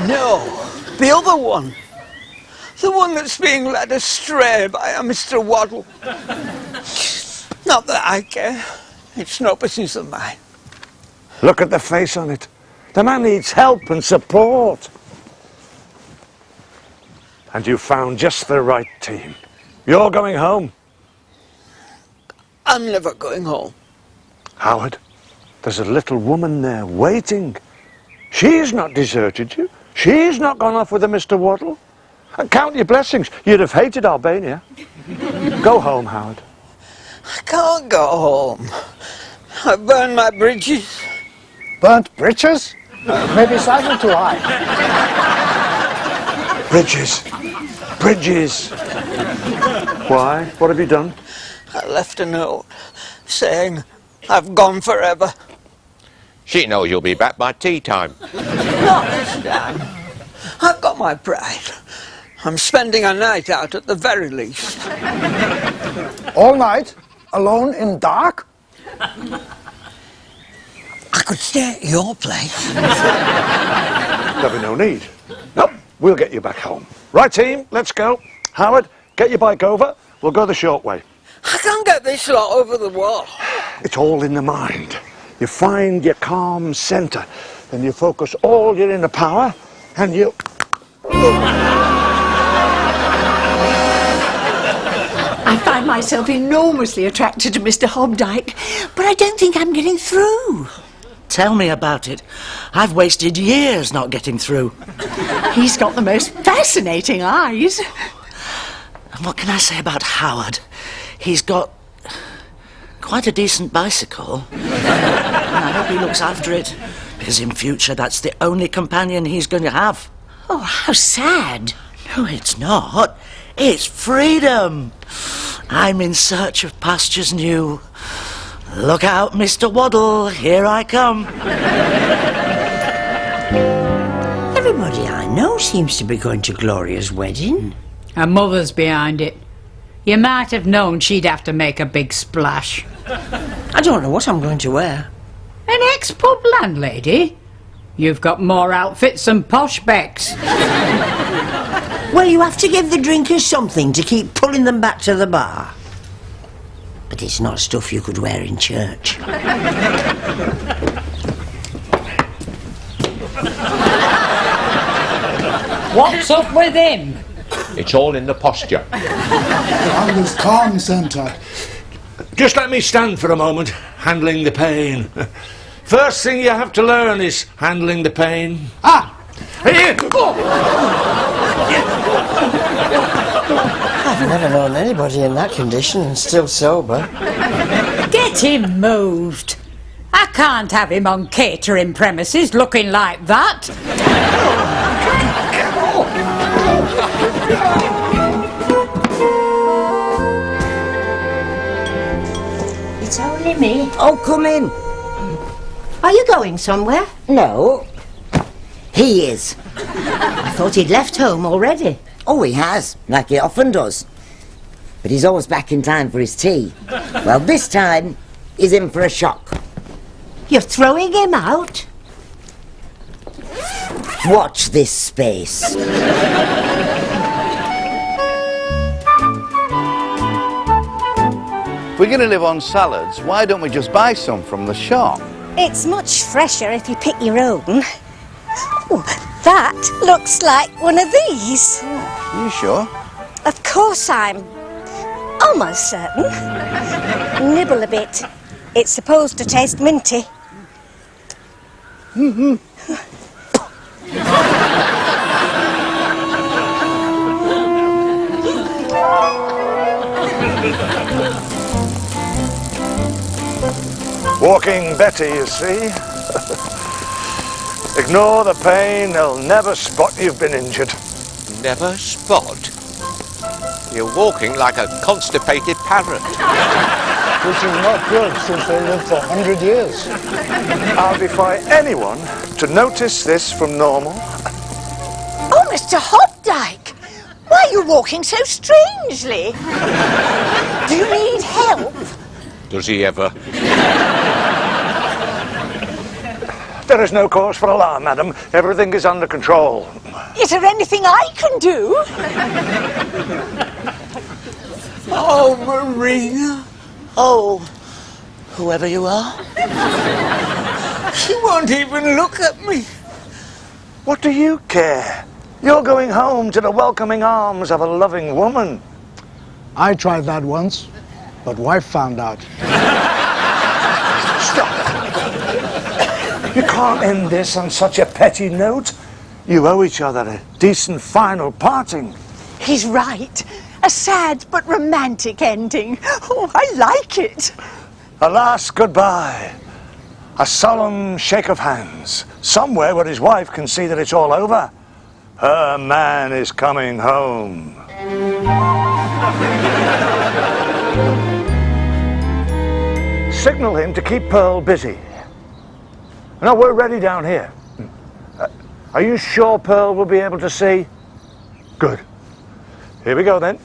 No, the other one. The one that's being led astray by a Mr. Waddle. Not that I care. It's no business of mine. Look at the face on it. The man needs help and support. And you found just the right team. You're going home. I'm never going home. Howard, there's a little woman there waiting. She's not deserted you. She's not gone off with a Mr. Waddle. And count your blessings. You'd have hated Albania. Go home, Howard. I can't go home. I burned my bridges. Burnt britches? Maybe cycle too high. Bridges. Bridges. Why? What have you done? I left a note saying I've gone forever. She knows you'll be back by tea time. Not this time. I've got my pride. I'm spending a night out at the very least. All night? Alone in dark? I could stay at your place. There'll be no need. Nope, we'll get you back home. Right, team, let's go. Howard, get your bike over. We'll go the short way. I can't get this lot over the wall. It's all in the mind. You find your calm centre, then you focus all your inner power, and you... I find myself enormously attracted to Mr. Hobdyke, but I don't think I'm getting through. Tell me about it. I've wasted years not getting through. He's got the most fascinating eyes. And what can I say about Howard? He's got quite a decent bicycle. And I hope he looks after it, because in future that's the only companion he's going to have. Oh, how sad. No, it's not. It's freedom. I'm in search of pastures new. Look out, Mr. Waddle, here I come. Everybody I know seems to be going to Gloria's wedding. Her mother's behind it. You might have known she'd have to make a big splash. I don't know what I'm going to wear. An ex-pub landlady? You've got more outfits than posh Becks. Well, you have to give the drinkers something to keep pulling them back to the bar. But it's not stuff you could wear in church. What's up with him? It's all in the posture. And his calm centre. Just let me stand for a moment, handling the pain. First thing you have to learn is handling the pain. Ah! Here! I've never known anybody in that condition and still sober. Get him moved. I can't have him on catering premises looking like that. It's only me. Oh, come in. Are you going somewhere? No. He is. I thought he'd left home already. Oh, he has, like he often does. But he's always back in time for his tea. Well, this time, he's in for a shock. You're throwing him out? Watch this space. If we're going to live on salads, why don't we just buy some from the shop? It's much fresher if you pick your own. Oh, that looks like one of these. Are you sure? Of course I'm almost certain. Nibble a bit. It's supposed to taste minty. Walking Betty, you see. Ignore the pain, they'll never spot you've been injured. Never spot? You're walking like a constipated parrot. Which is not good since they lived for 100 years. I'll defy anyone to notice this from normal. Oh, Mr. Hobdyke! Why are you walking so strangely? Do you need help? Does he ever? There is no cause for alarm, madam. Everything is under control. Is there anything I can do? Oh, Marina. Oh, whoever you are. She won't even look at me. What do you care? You're going home to the welcoming arms of a loving woman. I tried that once, but wife found out. Stop. You can't end this on such a petty note. You owe each other a decent final parting. He's right. A sad but romantic ending. Oh, I like it. A last goodbye. A solemn shake of hands. Somewhere where his wife can see that it's all over. Her man is coming home. signal him to keep Pearl busy. No, we're ready down here. Are you sure Pearl will be able to see? Good. Here we go then.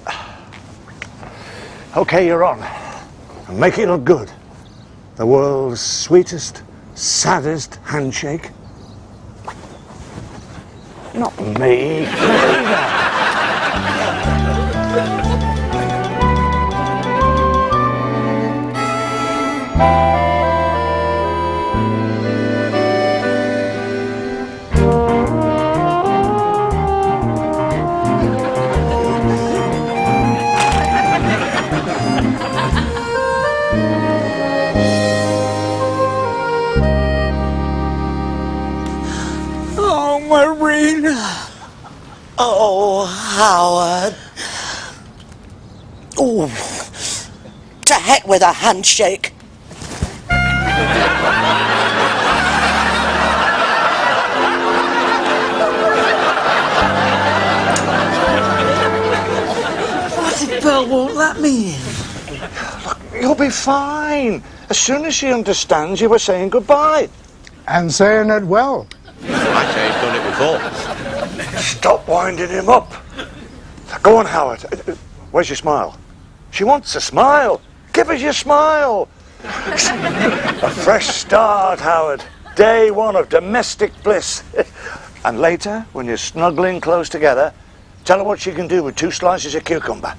Okay, you're on. And make it look good. The world's sweetest, saddest handshake. Not me. Oh, Marina. Oh, Howard. Oh, to heck with a handshake. What if Pearl won't let me in? Look, you'll be fine. As soon as she understands you were saying goodbye. And saying it well. I'd say he's done it before. Stop winding him up. Go on, Howard. Where's your smile? She wants a smile. Give us your smile. A fresh start, Howard. Day one of domestic bliss. And later, when you're snuggling close together, tell her what she can do with 2 slices of cucumber.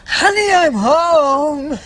Honey, I'm home.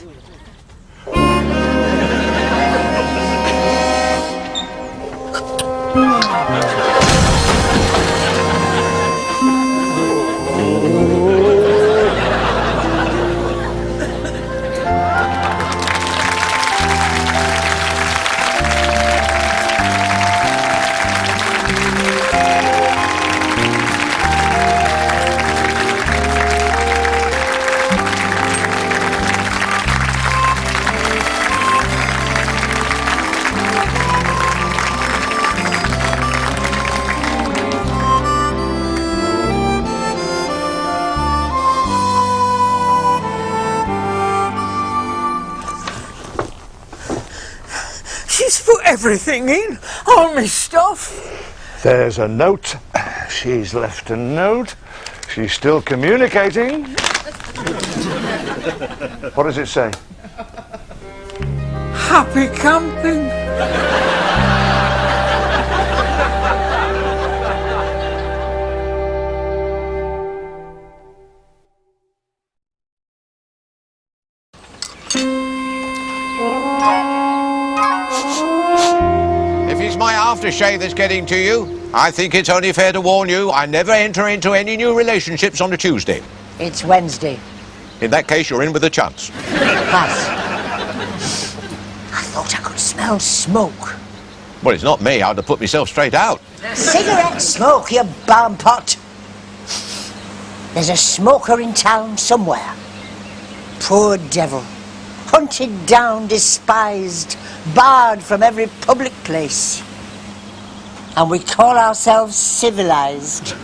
She's put everything in, all my stuff. There's a note. She's left a note. She's still communicating. What does it say? Happy camping. If it's my aftershave that's getting to you, I think it's only fair to warn you I never enter into any new relationships on a Tuesday. It's Wednesday. In that case, you're in with a chance. Pass. I thought I could smell smoke. Well, it's not me. I'd have put myself straight out. Cigarette smoke, you barn pot. There's a smoker in town somewhere. Poor devil. Hunted down, despised, barred from every public place. And we call ourselves civilized.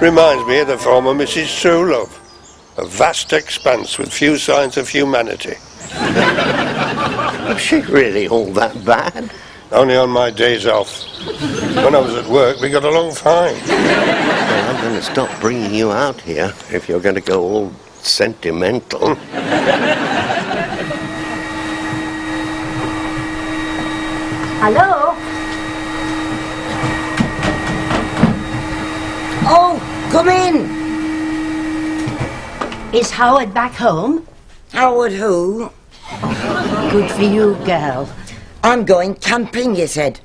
Reminds me of the former Mrs. Truelove. A vast expanse with few signs of humanity. Was she really all that bad? Only on my days off. When I was at work, we got along fine. Well, I'm going to stop bringing you out here if you're going to go all sentimental. Hello? Oh, come in. Is Howard back home? Howard who? Good for you, girl. I'm going camping, you said.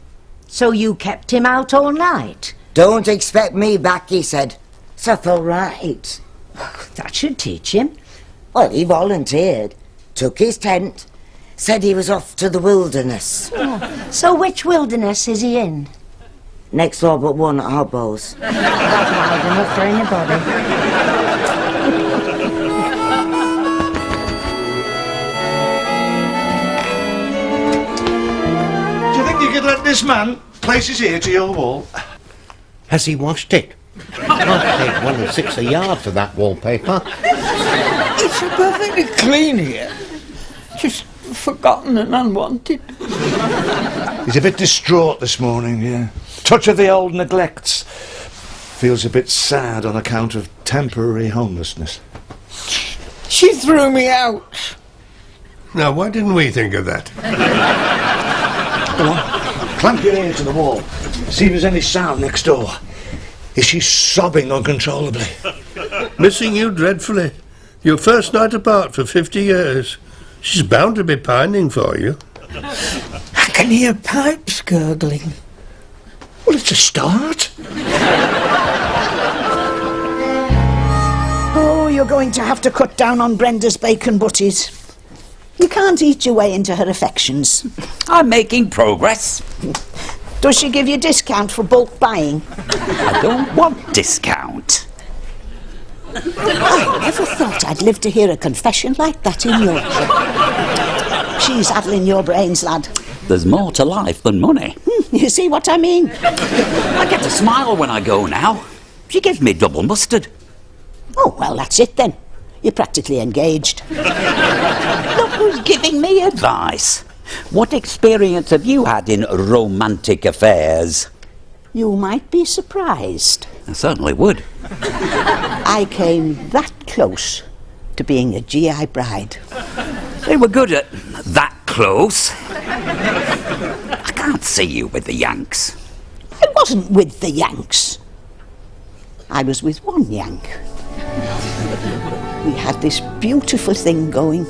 So you kept him out all night? Don't expect me back, he said. So that's all right. That should teach him. Well, he volunteered, took his tent, said he was off to the wilderness. Oh. So which wilderness is he in? Next door but one at Hobbo's. That's wide enough for anybody. Do you think you could let this man place his ear to your wall? Has he washed it? I'd pay $1.06 a yard for that wallpaper. It's perfectly clean here. Just forgotten and unwanted. He's a bit distraught this morning, yeah. Touch of the old neglects. Feels a bit sad on account of temporary homelessness. She threw me out. Now, why didn't we think of that? Come on, clamp your ear to the wall. See if there's any sound next door. Is she sobbing uncontrollably? Missing you dreadfully. Your first night apart for 50 years. She's bound to be pining for you. I can hear pipes gurgling. Well, it's a start. Oh, you're going to have to cut down on Brenda's bacon butties. You can't eat your way into her affections. I'm making progress. Does she give you discount for bulk buying? I don't want discount. I never thought I'd live to hear a confession like that in Yorkshire. She's addling your brains, lad. There's more to life than money. You see what I mean? I get to smile when I go now. She gives me double mustard. Oh, well, that's it then. You're practically engaged. Look who's giving me advice. What experience have you had in romantic affairs? You might be surprised. I certainly would. I came that close to being a GI bride. They were good at that close. I can't see you with the Yanks. I wasn't with the Yanks. I was with one Yank. We had this beautiful thing going.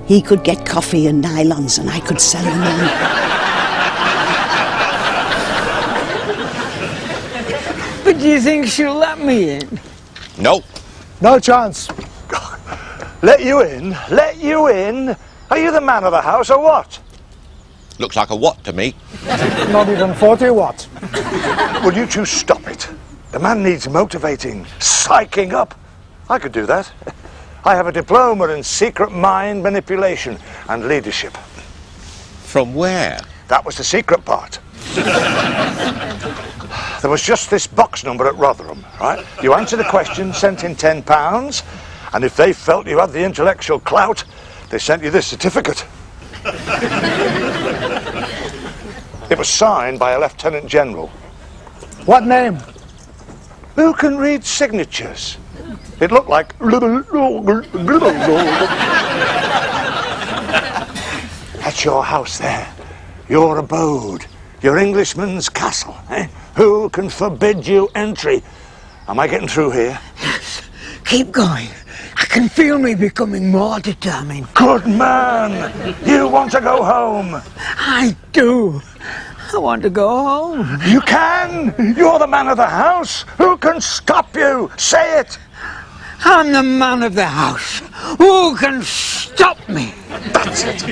He could get coffee and nylons and I could sell him on. But do you think she'll let me in? No. No chance. Let you in? Let you in? Are you the man of the house or what? Looks like a what to me. Not even 40 what? Will you two stop it? The man needs motivating, psyching up. I could do that. I have a diploma in secret mind manipulation and leadership. From where? That was the secret part. There was just this box number at Rotherham, right? You answered a question, sent in £10, and if they felt you had the intellectual clout, they sent you this certificate. It was signed by a Lieutenant General. What name? Who can read signatures? It looked like... That's your house there. Your abode. Your Englishman's castle. Eh? Who can forbid you entry? Am I getting through here? Yes. Keep going. I can feel me becoming more determined. Good man. You want to go home? I do. I want to go home. You can. You're the man of the house. Who can stop you? Say it. I'm the man of the house. Who can stop me? That's it.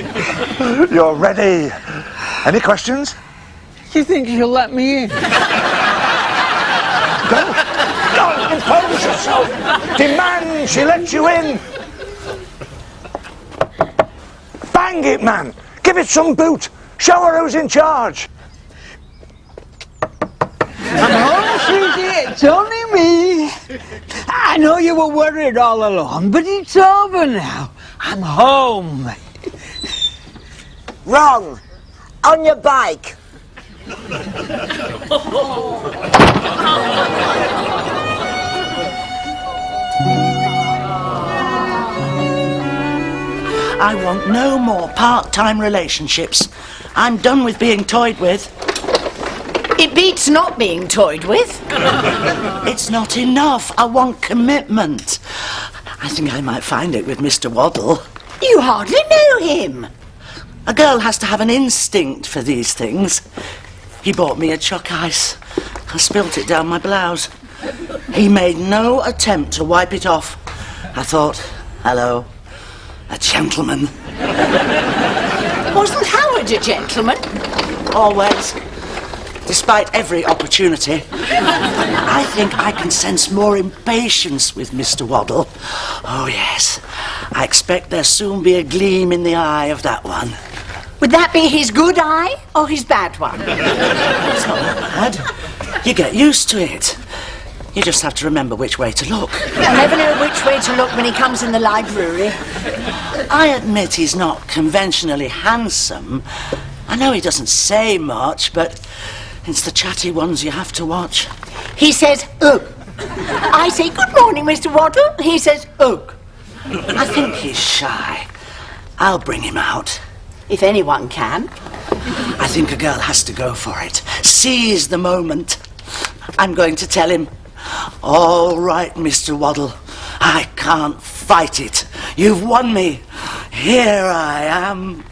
You're ready. Any questions? You think she'll let me in? Don't impose yourself. Demand she lets you in. Bang it, man. Give it some boot. Show her who's in charge. I'm home, sweetie. It's only me. I know you were worried all along, but it's over now. I'm home. Wrong. On your bike. I want no more part-time relationships. I'm done with being toyed with. It beats not being toyed with. It's not enough. I want commitment. I think I might find it with Mr. Waddle. You hardly know him. A girl has to have an instinct for these things. He bought me a chuck ice. I spilt it down my blouse. He made no attempt to wipe it off. I thought, hello, a gentleman. Wasn't Howard a gentleman? Always. Despite every opportunity. I think I can sense more impatience with Mr. Waddle. Oh, yes. I expect there'll soon be a gleam in the eye of that one. Would that be his good eye or his bad one? It's not that bad. You get used to it. You just have to remember which way to look. You'll never know which way to look when he comes in the library. I admit he's not conventionally handsome. I know he doesn't say much, but it's the chatty ones you have to watch. He says, ugh. I say, good morning, Mr. Waddle. He says, ugh. I think he's shy. I'll bring him out. If anyone can. I think a girl has to go for it. Seize the moment. I'm going to tell him, all right, Mr. Waddle, I can't fight it. You've won me. Here I am.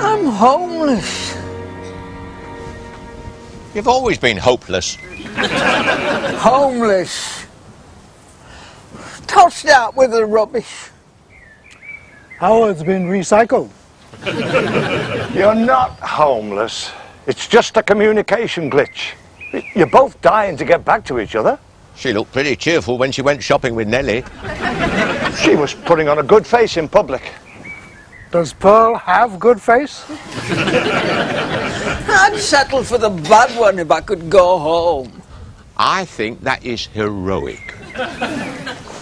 I'm homeless. You've always been hopeless. Homeless. Tossed out with the rubbish. Howard's been recycled. You're not homeless. It's just a communication glitch. You're both dying to get back to each other. She looked pretty cheerful when she went shopping with Nellie. She was putting on a good face in public. Does Pearl have good face? I'd settle for the bad one if I could go home. I think that is heroic.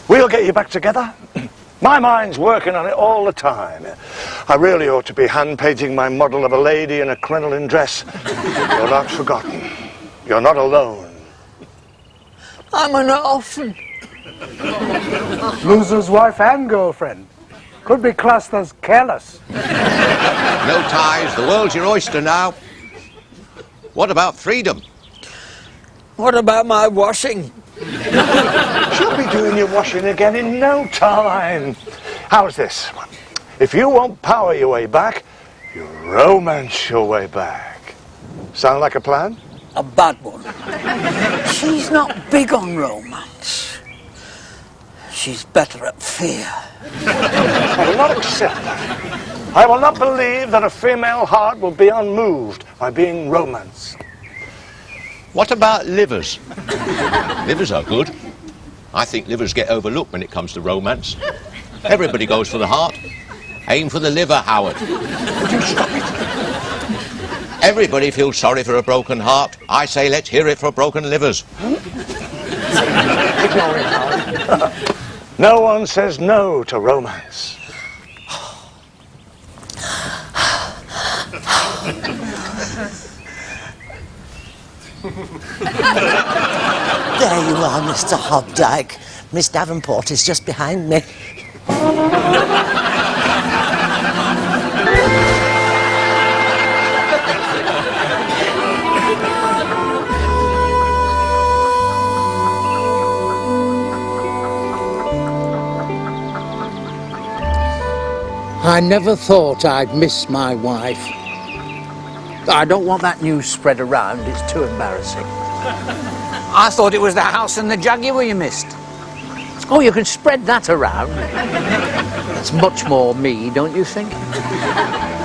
We'll get you back together. My mind's working on it all the time. I really ought to be hand-painting my model of a lady in a crinoline dress. You're not forgotten. You're not alone. I'm an orphan. Loser's wife and girlfriend. Could be classed as careless. No ties, the world's your oyster now. What about freedom? What about my washing? She'll be doing your washing again in no time. How's this? If you won't power your way back, you romance your way back. Sound like a plan? A bad one. She's not big on romance. She's better at fear. I will not accept that. I will not believe that a female heart will be unmoved by being romanced. What about livers? Livers are good. I think livers get overlooked when it comes to romance. Everybody goes for the heart. Aim for the liver, Howard. Would you stop it? Everybody feels sorry for a broken heart. I say let's hear it for broken livers. Ignore it, Howard. No one says no to romance. There you are, Mr. Hobdyke. Miss Davenport is just behind me. I never thought I'd miss my wife. I don't want that news spread around, it's too embarrassing. I thought it was the house and the Jaguar you missed. Oh, you can spread that around. That's much more me, don't you think?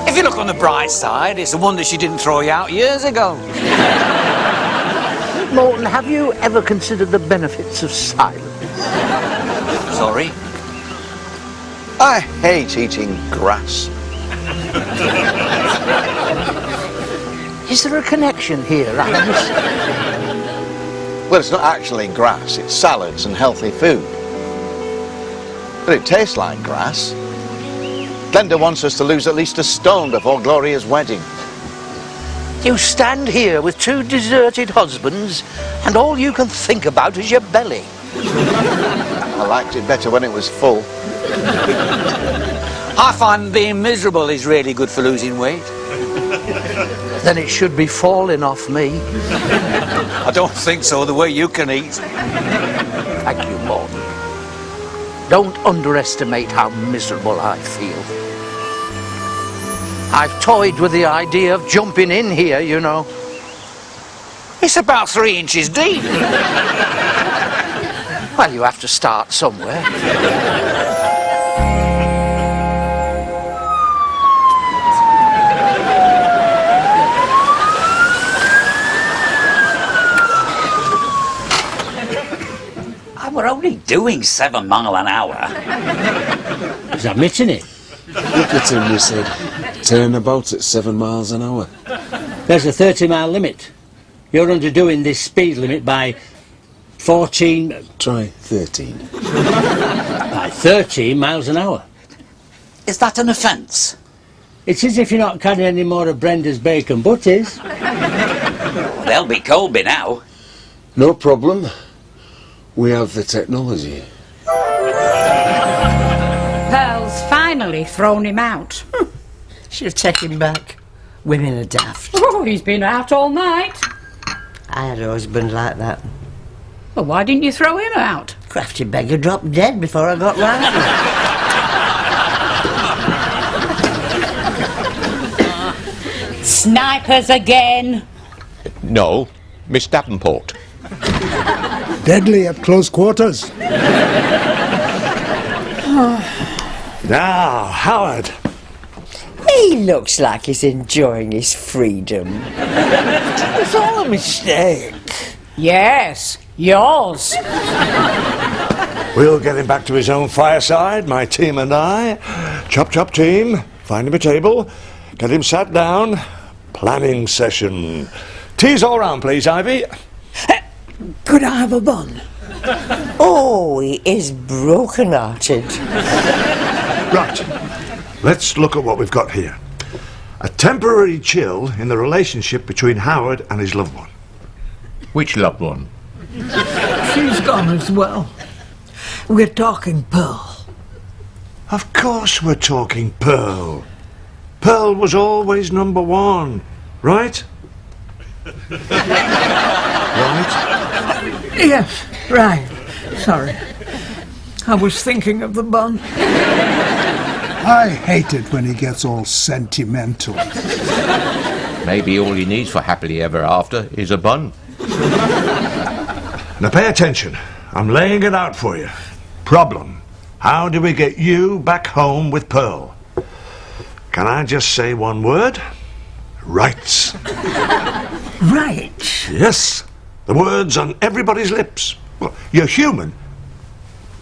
If you look on the bright side, it's a wonder she didn't throw you out years ago. Morton, have you ever considered the benefits of silence? Sorry? I hate eating grass. Is there a connection here, Alice? Well, it's not actually grass, it's salads and healthy food. But it tastes like grass. Glenda wants us to lose at least a stone before Gloria's wedding. You stand here with 2 deserted husbands, and all you can think about is your belly. I liked it better when it was full. I find being miserable is really good for losing weight. Then it should be falling off me. I don't think so, the way you can eat. Thank you, Morton. Don't underestimate how miserable I feel. I've toyed with the idea of jumping in here, you know. It's about 3 inches deep. Well, you have to start somewhere. We're only doing 7 miles an hour. He's admitting it. Look at him, he said. Turn about at 7 miles an hour. There's a 30-mile limit. You're underdoing this speed limit by 14... Try 13. By 13 miles an hour. Is that an offence? It's as if you're not carrying any more of Brenda's bacon butties. They'll be Colby now. No problem. We have the technology. Pearl's finally thrown him out. She'll take him back. Women are daft. Oh, he's been out all night. I had a husband like that. Well, why didn't you throw him out? Crafty beggar dropped dead before I got round to it. Snipers again. No, Miss Davenport. Deadly at close quarters. Now, Howard. He looks like he's enjoying his freedom. It was all a mistake. Yes, yours. We'll get him back to his own fireside, my team and I. Chop chop team, find him a table, get him sat down. Planning session. Teas all round, please, Ivy. Could I have a bun? Oh, he is broken-hearted. Right. Let's look at what we've got here. A temporary chill in the relationship between Howard and his loved one. Which loved one? She's gone as well. We're talking Pearl. Of course we're talking Pearl. Pearl was always number one, right? Right? Yes, right. Sorry. I was thinking of the bun. I hate it when he gets all sentimental. Maybe all he needs for happily ever after is a bun. Now pay attention. I'm laying it out for you. Problem. How do we get you back home with Pearl? Can I just say one word? Rights. Right. Yes. The word's on everybody's lips. Well, you're human.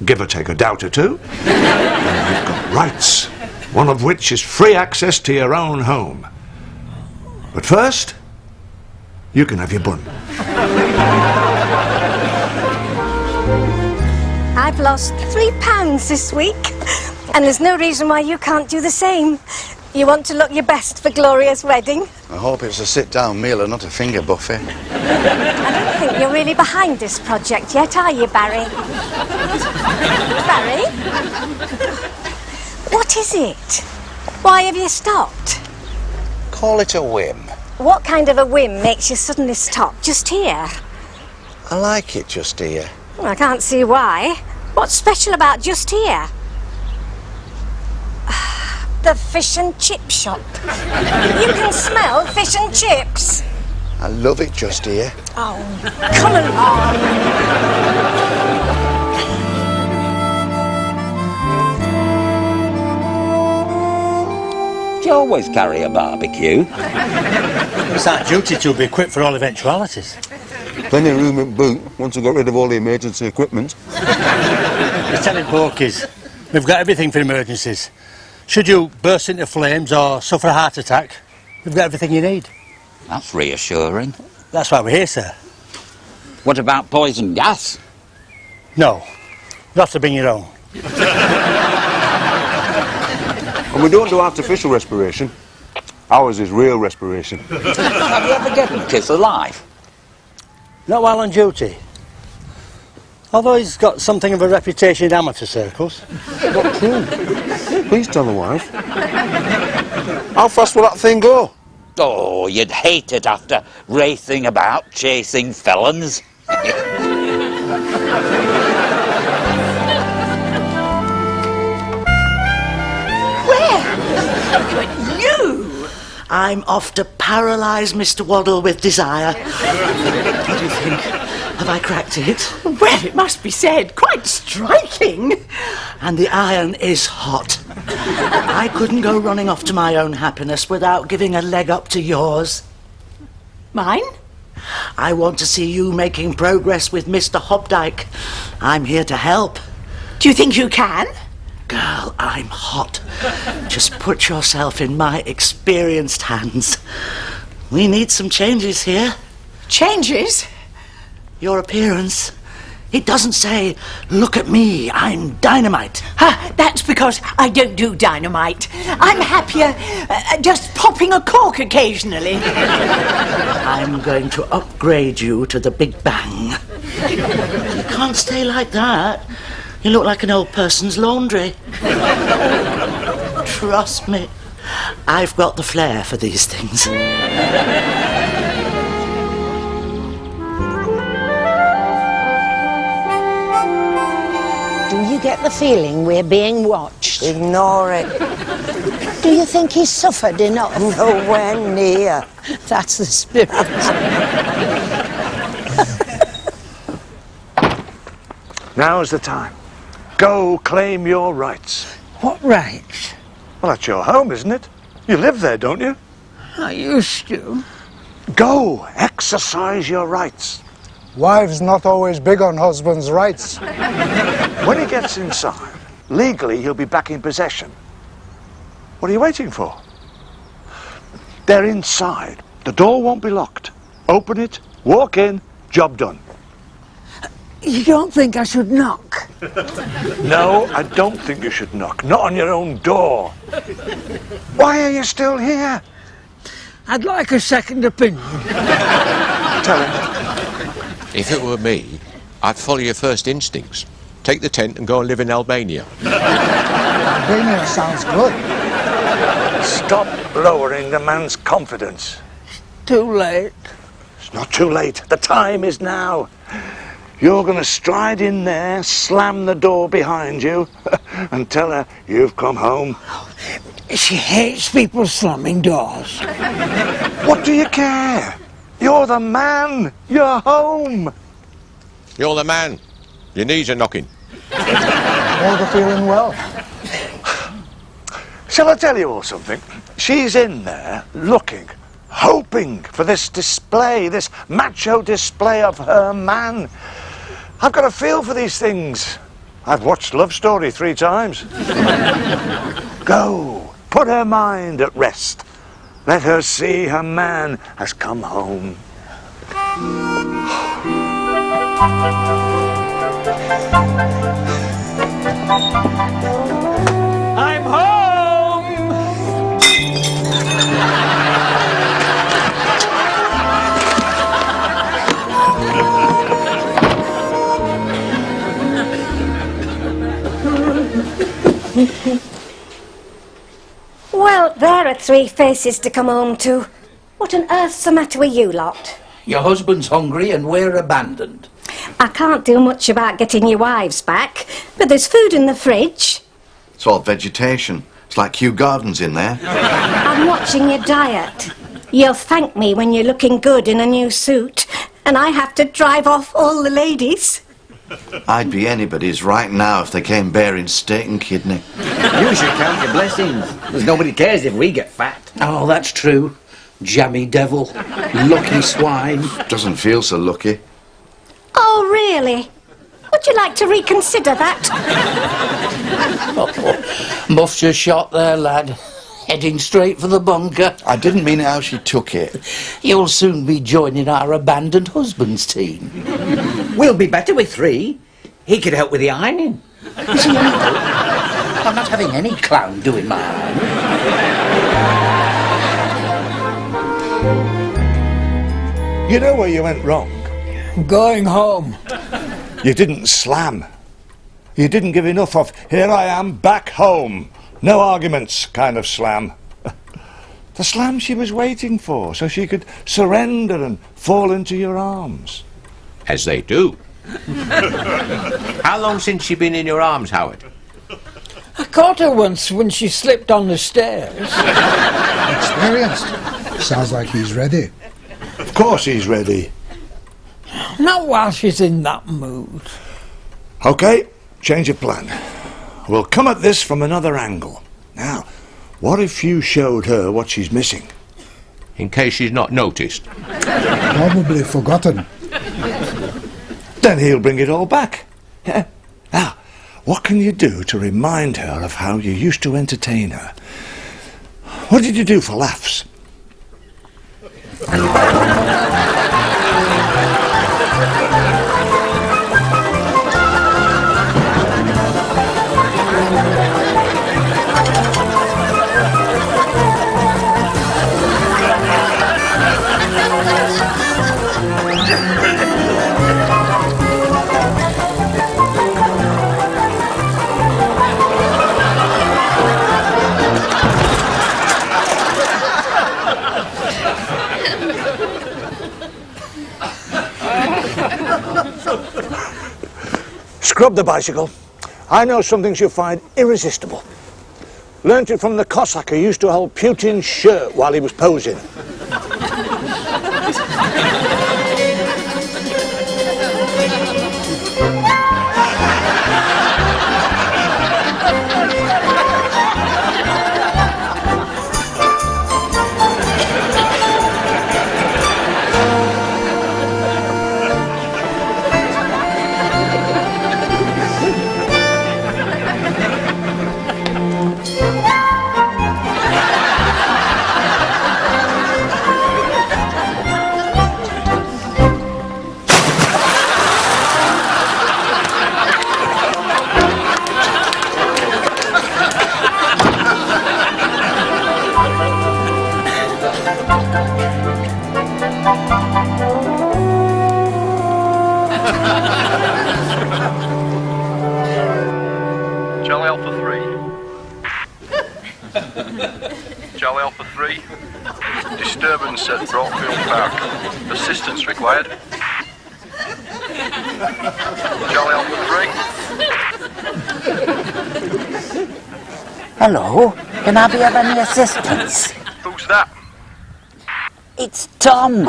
Give or take a doubt or two. And you've got rights. One of which is free access to your own home. But first, you can have your bun. I've lost £3 this week, and there's no reason why you can't do the same. You want to look your best for Gloria's wedding? I hope it's a sit-down meal and not a finger buffet. I don't think you're really behind this project yet, are you, Barry? Barry? What is it? Why have you stopped? Call it a whim. What kind of a whim makes you suddenly stop just here? I like it just here. Well, I can't see why. What's special about just here? The fish and chip shop. You can smell fish and chips. I love it just here. Oh, come along. Do you always carry a barbecue? It's our duty to be equipped for all eventualities. Plenty of room at boot once we got rid of all the emergency equipment. We're telling porkies, we've got everything for emergencies. Should you burst into flames or suffer a heart attack, we've got everything you need. That's reassuring. That's why we're here, sir. What about poison gas? No. You'll have to bring your own. And we don't do artificial respiration. Ours is real respiration. Have you ever given a kiss alive? Not while on duty. Although he's got something of a reputation in amateur circles. Not true. Please tell the wife. How fast will that thing go? Oh, you'd hate it after racing about, chasing felons. I'm off to paralyse Mr. Waddle with desire. What do you think? Have I cracked it? Well, it must be said, quite striking. And the iron is hot. I couldn't go running off to my own happiness without giving a leg up to yours. Mine? I want to see you making progress with Mr. Hopdyke. I'm here to help. Do you think you can? Girl, I'm hot. Just put yourself in my experienced hands. We need some changes here. Changes? Your appearance. It doesn't say, look at me, I'm dynamite. That's because I don't do dynamite. I'm happier just popping a cork occasionally. I'm going to upgrade you to the Big Bang. You can't stay like that. You look like an old person's laundry. Trust me, I've got the flair for these things. Do you get the feeling we're being watched? Ignore it. Do you think he's suffered enough? Nowhere near. That's the spirit. Now's the time. Go claim your rights. What rights? Well, that's your home, isn't it? You live there, don't you? I used to. Go, exercise your rights. Wives not always big on husbands' rights. When he gets inside, legally he'll be back in possession. What are you waiting for? They're inside. The door won't be locked. Open it, walk in, job done. You don't think I should knock? No, I don't think you should knock. Not on your own door. Why are you still here? I'd like a second opinion. Tell him. If it were me, I'd follow your first instincts. Take the tent and go and live in Albania. Albania sounds good. Stop lowering the man's confidence. Too late. It's not too late. The time is now. You're going to stride in there, slam the door behind you, and tell her you've come home. She hates people slamming doors. What do you care? You're the man. You're home. You're the man. Your knees are knocking. Never feeling well. Shall I tell you all something? She's in there looking, hoping for this display, this macho display of her man. I've got a feel for these things. I've watched Love Story 3 times. Go, put her mind at rest. Let her see her man has come home. I'm home! Well, there are three faces to come home to. What on earth's the matter with you lot? Your husband's hungry and we're abandoned. I can't do much about getting your wives back, but there's food in the fridge. It's all vegetation. It's like Kew Gardens in there. I'm watching your diet. You'll thank me when you're looking good in a new suit, and I have to drive off all the ladies. I'd be anybody's right now if they came bearing steak and kidney. You should count your blessings, because nobody cares if we get fat. Oh, that's true. Jammy devil. Lucky swine. Doesn't feel so lucky. Oh, really? Would you like to reconsider that? Muffed your shot there, lad. Heading straight for the bunker. I didn't mean how she took it. You'll soon be joining our abandoned husbands team. We'll be better with three. He could help with the ironing. Is he any good? I'm not having any clown doing my ironing. You know where you went wrong? Going home. You didn't slam. You didn't give enough of, here I am, back home. No arguments kind of slam. The slam she was waiting for, so she could surrender and fall into your arms. As they do. How long since she been in your arms, Howard? I caught her once when she slipped on the stairs. Experienced. Sounds like he's ready. Of course he's ready. Not while she's in that mood. Okay, change of plan. We'll come at this from another angle. Now, what if you showed her what she's missing? In case she's not noticed. Probably forgotten. Then he'll bring it all back. Yeah. Now, what can you do to remind her of how you used to entertain her? What did you do for laughs? Scrub the bicycle. I know some things you'll find irresistible. Learned it from the Cossack who used to hold Putin's shirt while he was posing. Charlie Alpha 3. Disturbance at Brockfield Park. Assistance required. Charlie Alpha 3. Hello, can I be of any assistance? Who's that? It's Tom.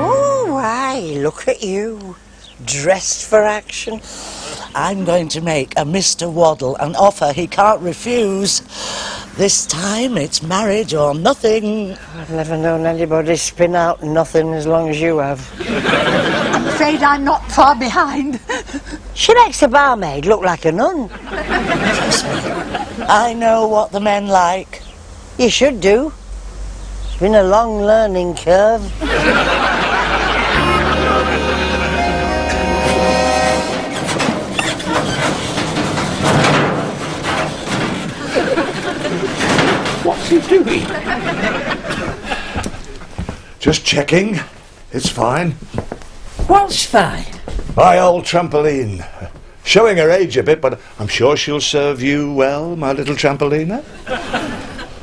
Oh, why, look at you. Dressed for action. I'm going to make a Mr. Waddle an offer he can't refuse. This time it's marriage or nothing. I've never known anybody spin out nothing as long as you have. I'm afraid I'm not far behind. She makes a barmaid look like a nun. Trust me, I know what the men like. You should do. It's been a long learning curve. What's he doing? Just checking. It's fine. What's fine? My old trampoline. Showing her age a bit, but I'm sure she'll serve you well, my little trampolina.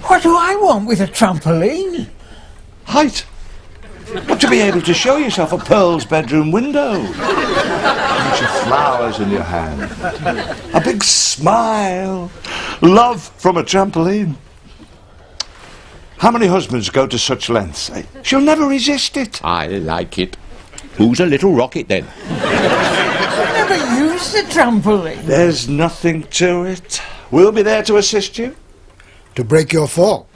What do I want with a trampoline? Height. But to be able to show yourself at Pearl's bedroom window. Bunch of flowers in your hand. A big smile. Love from a trampoline. How many husbands go to such lengths? She'll never resist it. I like it. Who's a little rocket then? I've never used the trampoline. There's nothing to it. We'll be there to assist you. To break your fall.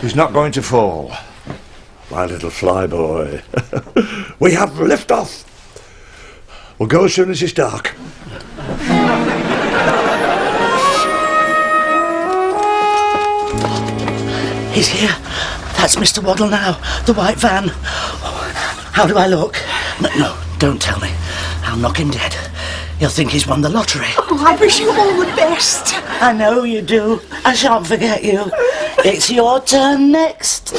He's not going to fall. My little flyboy. We have liftoff. We'll go as soon as it's dark. He's here. That's Mr. Waddle now. The white van. How do I look? No, don't tell me. I'll knock him dead. He'll think he's won the lottery. Oh, I wish you all the best. I know you do. I shan't forget you. It's your turn next.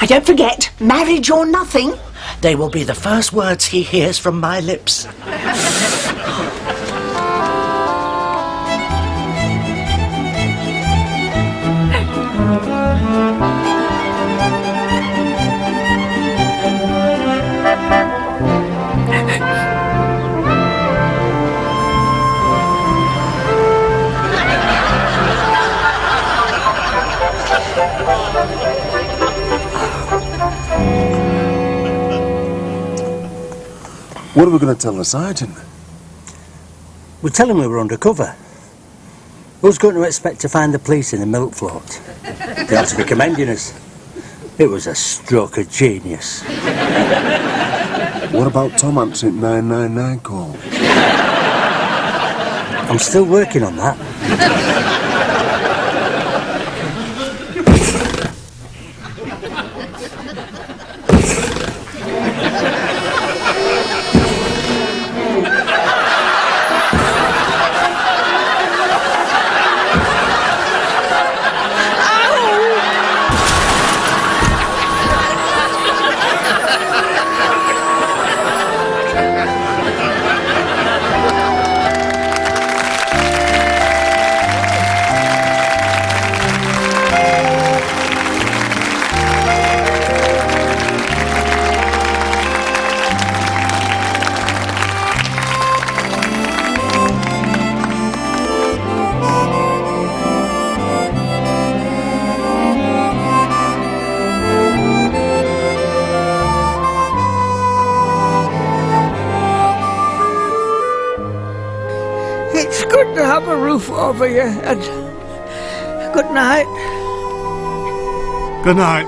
And don't forget, marriage or nothing. They will be the first words he hears from my lips. What are we going to tell the sergeant? We'll tell him we were undercover. Who's going to expect to find the police in the milk float? They ought to be commending us. It was a stroke of genius. What about Tom answering 999 call? I'm still working on that. It's good to have a roof over your head. Good night. Good night.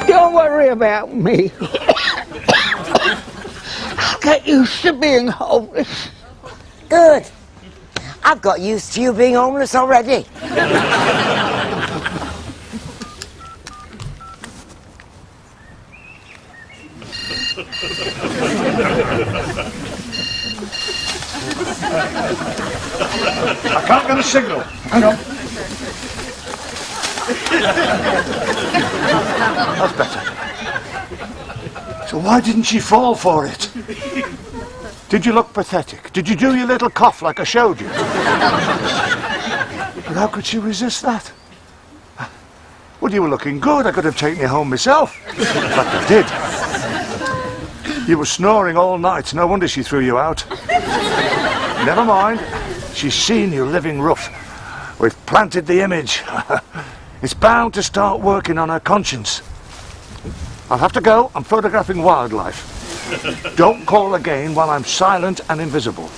Don't worry about me. I'll get used to being homeless. Good. I've got used to you being homeless already. I can't get a signal. Hang on. That's better. So why didn't she fall for it? Did you look pathetic? Did you do your little cough like I showed you? But how could she resist that? Well, you were looking good. I could have taken you home myself. In fact, I did. You were snoring all night. No wonder she threw you out. Never mind. She's seen you living rough. We've planted the image. It's bound to start working on her conscience. I'll have to go. I'm photographing wildlife. Don't call again while I'm silent and invisible.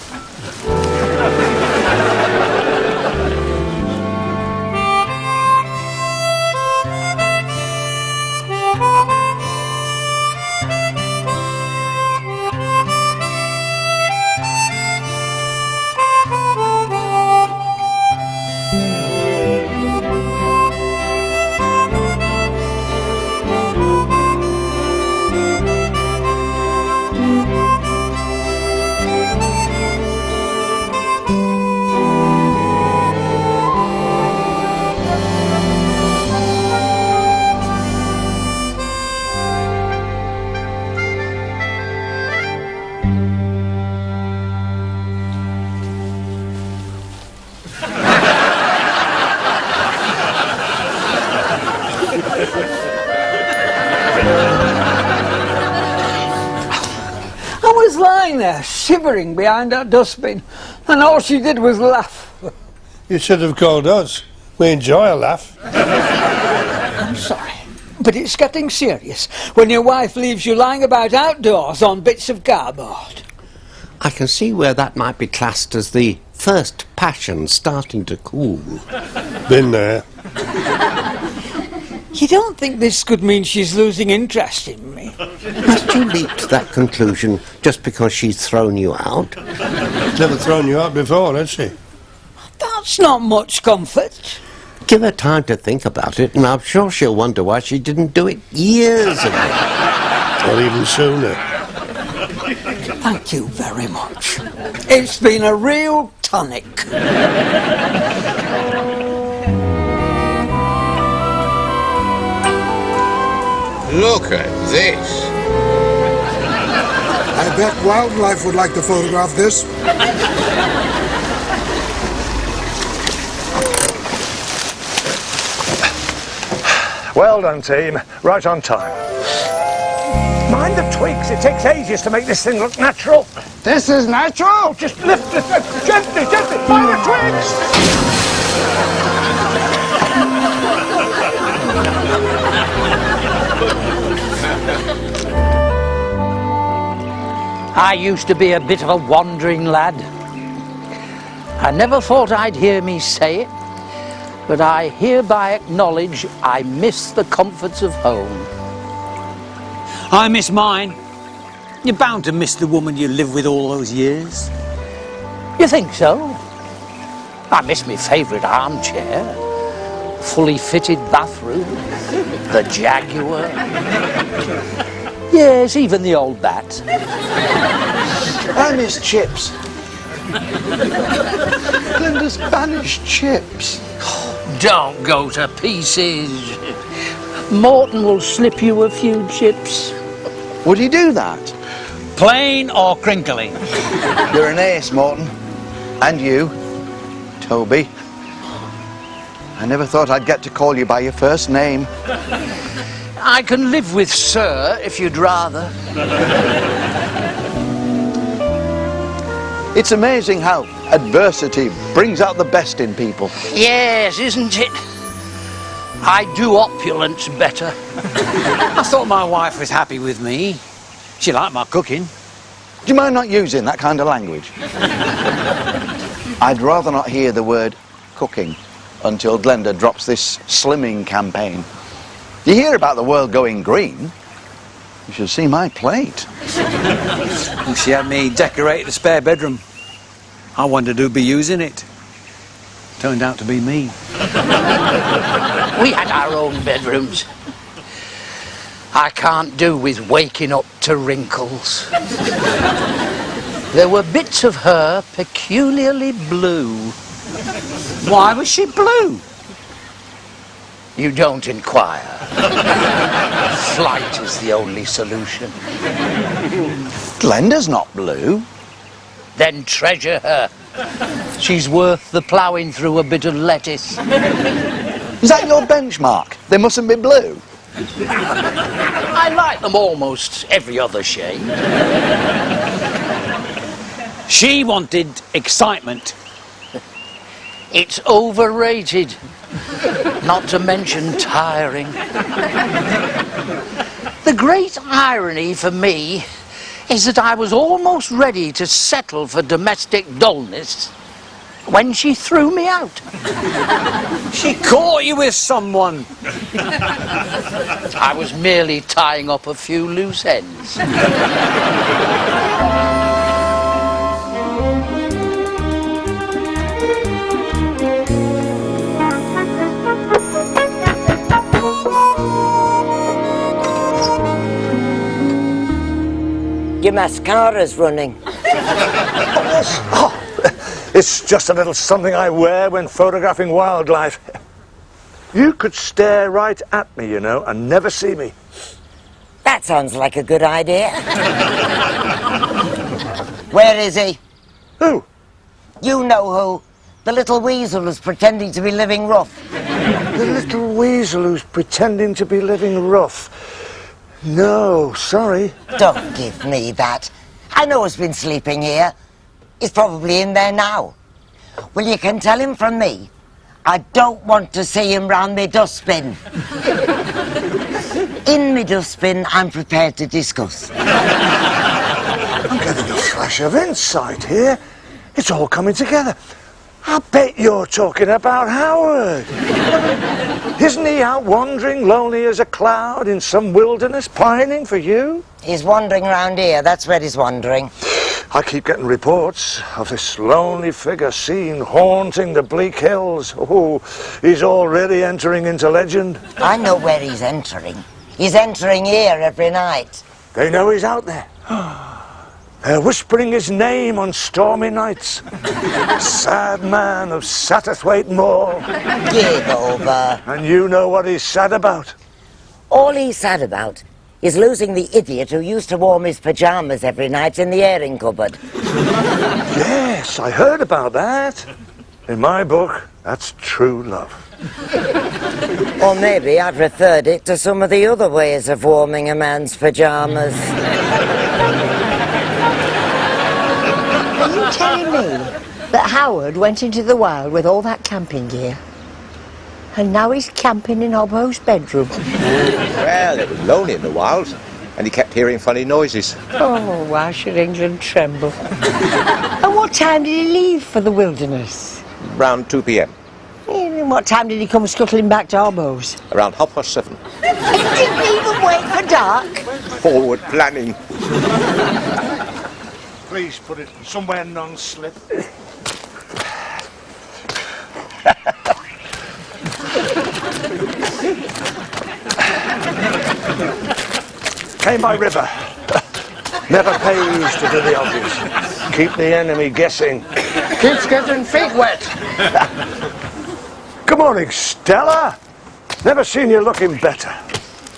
I was lying there, shivering behind that dustbin, and all she did was laugh. You should have called us. We enjoy a laugh. I'm sorry, but it's getting serious when your wife leaves you lying about outdoors on bits of cardboard. I can see where that might be classed as the first passion starting to cool. Been there. You don't think this could mean she's losing interest in me? Must you leap to that conclusion just because she's thrown you out? She's never thrown you out before, has she? That's not much comfort. Give her time to think about it, and I'm sure she'll wonder why she didn't do it years ago. Or even sooner. Thank you very much. It's been a real tonic. Look at this. I bet wildlife would like to photograph this. Well done, team. Right on time. Mind the twigs. It takes ages to make this thing look natural. This is natural. Just lift it gently, gently. Mind the twigs. I used to be a bit of a wandering lad. I never thought I'd hear me say it, but I hereby acknowledge I miss the comforts of home. I miss mine. You're bound to miss the woman you lived with all those years. You think so? I miss my favourite armchair, fully fitted bathroom, the Jaguar. Yes, even the old bat. I miss chips. Glenda's banished chips. Don't go to pieces. Morton will slip you a few chips. Would he do that? Plain or crinkly? You're an ace, Morton. And you, Toby. I never thought I'd get to call you by your first name. I can live with sir, if you'd rather. It's amazing how adversity brings out the best in people. Yes, isn't it? I do opulence better. I thought my wife was happy with me. She liked my cooking. Do you mind not using that kind of language? I'd rather not hear the word cooking until Glenda drops this slimming campaign. You hear about the world going green, you should see my plate. She had me decorate the spare bedroom. I wondered who'd be using it. Turned out to be me. We had our own bedrooms. I can't do with waking up to wrinkles. There were bits of her peculiarly blue. Why was she blue? You don't inquire. Flight is the only solution. Glenda's not blue. Then treasure her. She's worth the ploughing through a bit of lettuce. Is that your benchmark? They mustn't be blue. I like them almost every other shade. She wanted excitement. It's overrated. Not to mention tiring. The great irony for me is that I was almost ready to settle for domestic dullness when she threw me out. She caught you with someone. I was merely tying up a few loose ends. Your mascara's running. It's just a little something I wear when photographing wildlife. You could stare right at me, you know, and never see me. That sounds like a good idea. Where is he? Who? You know who. The little weasel who's pretending to be living rough. The little weasel who's pretending to be living rough. No, sorry. Don't give me that. I know he's been sleeping here. He's probably in there now. Well, you can tell him from me, I don't want to see him round me dustbin. In me dustbin, I'm prepared to discuss. I'm getting a flash of insight here. It's all coming together. I bet you're talking about Howard. Isn't he out wandering, lonely as a cloud in some wilderness, pining for you? He's wandering round here, that's where he's wandering. I keep getting reports of this lonely figure seen haunting the bleak hills. Oh, he's already entering into legend. I know where he's entering. He's entering here every night. They know he's out there. They're whispering his name on stormy nights. Sad man of Satterthwaite Moor. Give over. And you know what he's sad about? All he's sad about is losing the idiot who used to warm his pyjamas every night in the airing cupboard. Yes, I heard about that. In my book, that's true love. Or maybe I've referred it to some of the other ways of warming a man's pyjamas. Are you telling me that Howard went into the wild with all that camping gear? And now he's camping in Hobbo's bedroom? Well, it was lonely in the wilds, and he kept hearing funny noises. Oh, why should England tremble? And what time did he leave for the wilderness? Around 2 p.m. And what time did he come scuttling back to Hobbo's? Around 7:30. He didn't even wait for dark. Forward planning. Please put it somewhere non-slip. Came by river. Never pays to do the obvious. Keep the enemy guessing. Keeps getting feet wet. Good morning, Stella. Never seen you looking better.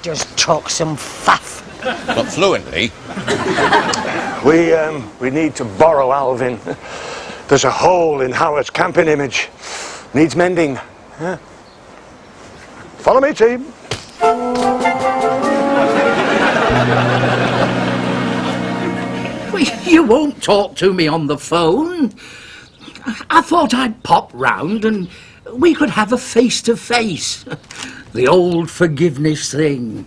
Just talk some faff. But fluently. We need to borrow Alvin. There's a hole in Howard's camping image. Needs mending. Yeah. Follow me, team. You won't talk to me on the phone. I thought I'd pop round and we could have a face-to-face. The old forgiveness thing.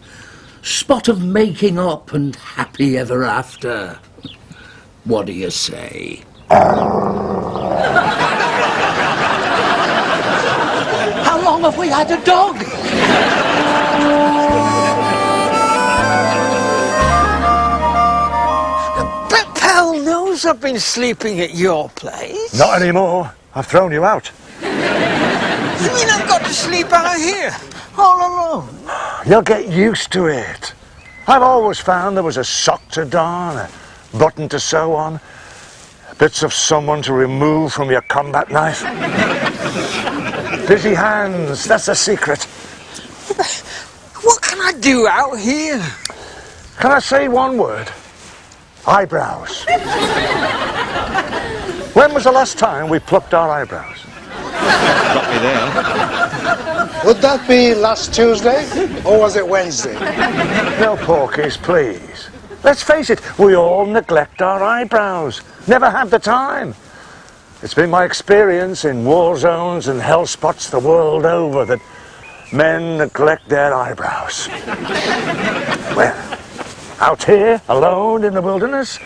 Spot of making up and happy ever after. What do you say? How long have we had a dog? But Pal knows I've been sleeping at your place. Not anymore. I've thrown you out. You mean I've got to sleep out here, all alone? You'll get used to it. I've always found there was a sock to darn, a button to sew on, bits of someone to remove from your combat knife. Busy hands, that's the secret. What can I do out here? Can I say one word? Eyebrows. When was the last time we plucked our eyebrows? Got me there. Would that be last Tuesday, or was it Wednesday? No porkies, please. Let's face it, we all neglect our eyebrows. Never have the time. It's been my experience in war zones and hell spots the world over that men neglect their eyebrows. Well, out here, alone in the wilderness,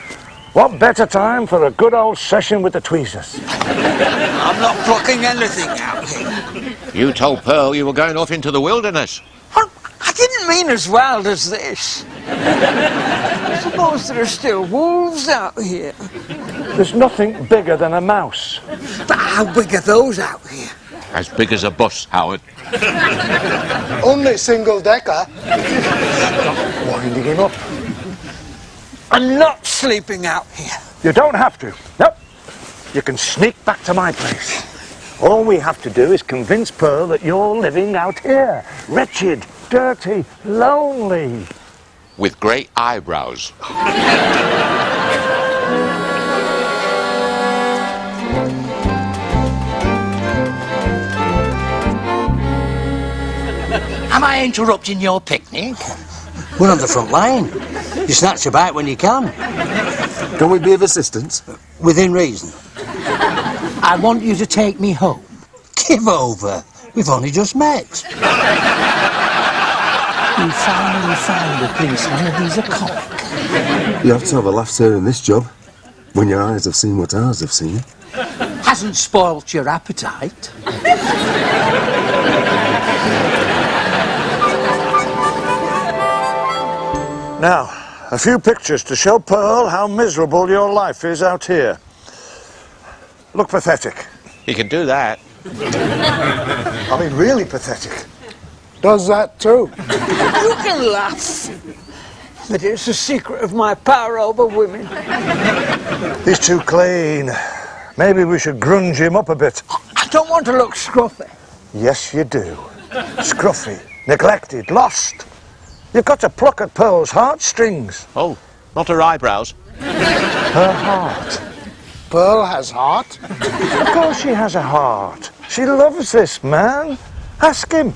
what better time for a good old session with the tweezers? I'm not plucking anything out here. You told Pearl you were going off into the wilderness. I didn't mean as wild as this. I suppose there are still wolves out here. There's nothing bigger than a mouse. But how big are those out here? As big as a bus, Howard. Only single decker. Winding him up. I'm not sleeping out here. You don't have to. Nope. You can sneak back to my place. All we have to do is convince Pearl that you're living out here. Wretched, dirty, lonely. With great eyebrows. Am I interrupting your picnic? We're on the front line. You snatch about when you can. Can we be of assistance? Within reason. I want you to take me home. Give over. We've only just met. You finally found a policeman and he's a comic. You have to have a laugh, sir, in this job. When your eyes have seen what ours have seen. Hasn't spoilt your appetite. Now, a few pictures to show Pearl how miserable your life is out here. Look pathetic. He can do that. I mean, really pathetic. Does that too? You can laugh, but it's a secret of my power over women. He's too clean. Maybe we should grunge him up a bit. I don't want to look scruffy. Yes, you do. Scruffy, neglected, lost. You've got to pluck at Pearl's heartstrings. Oh, not her eyebrows. Her heart. Pearl has heart? Of course she has a heart. She loves this man. Ask him.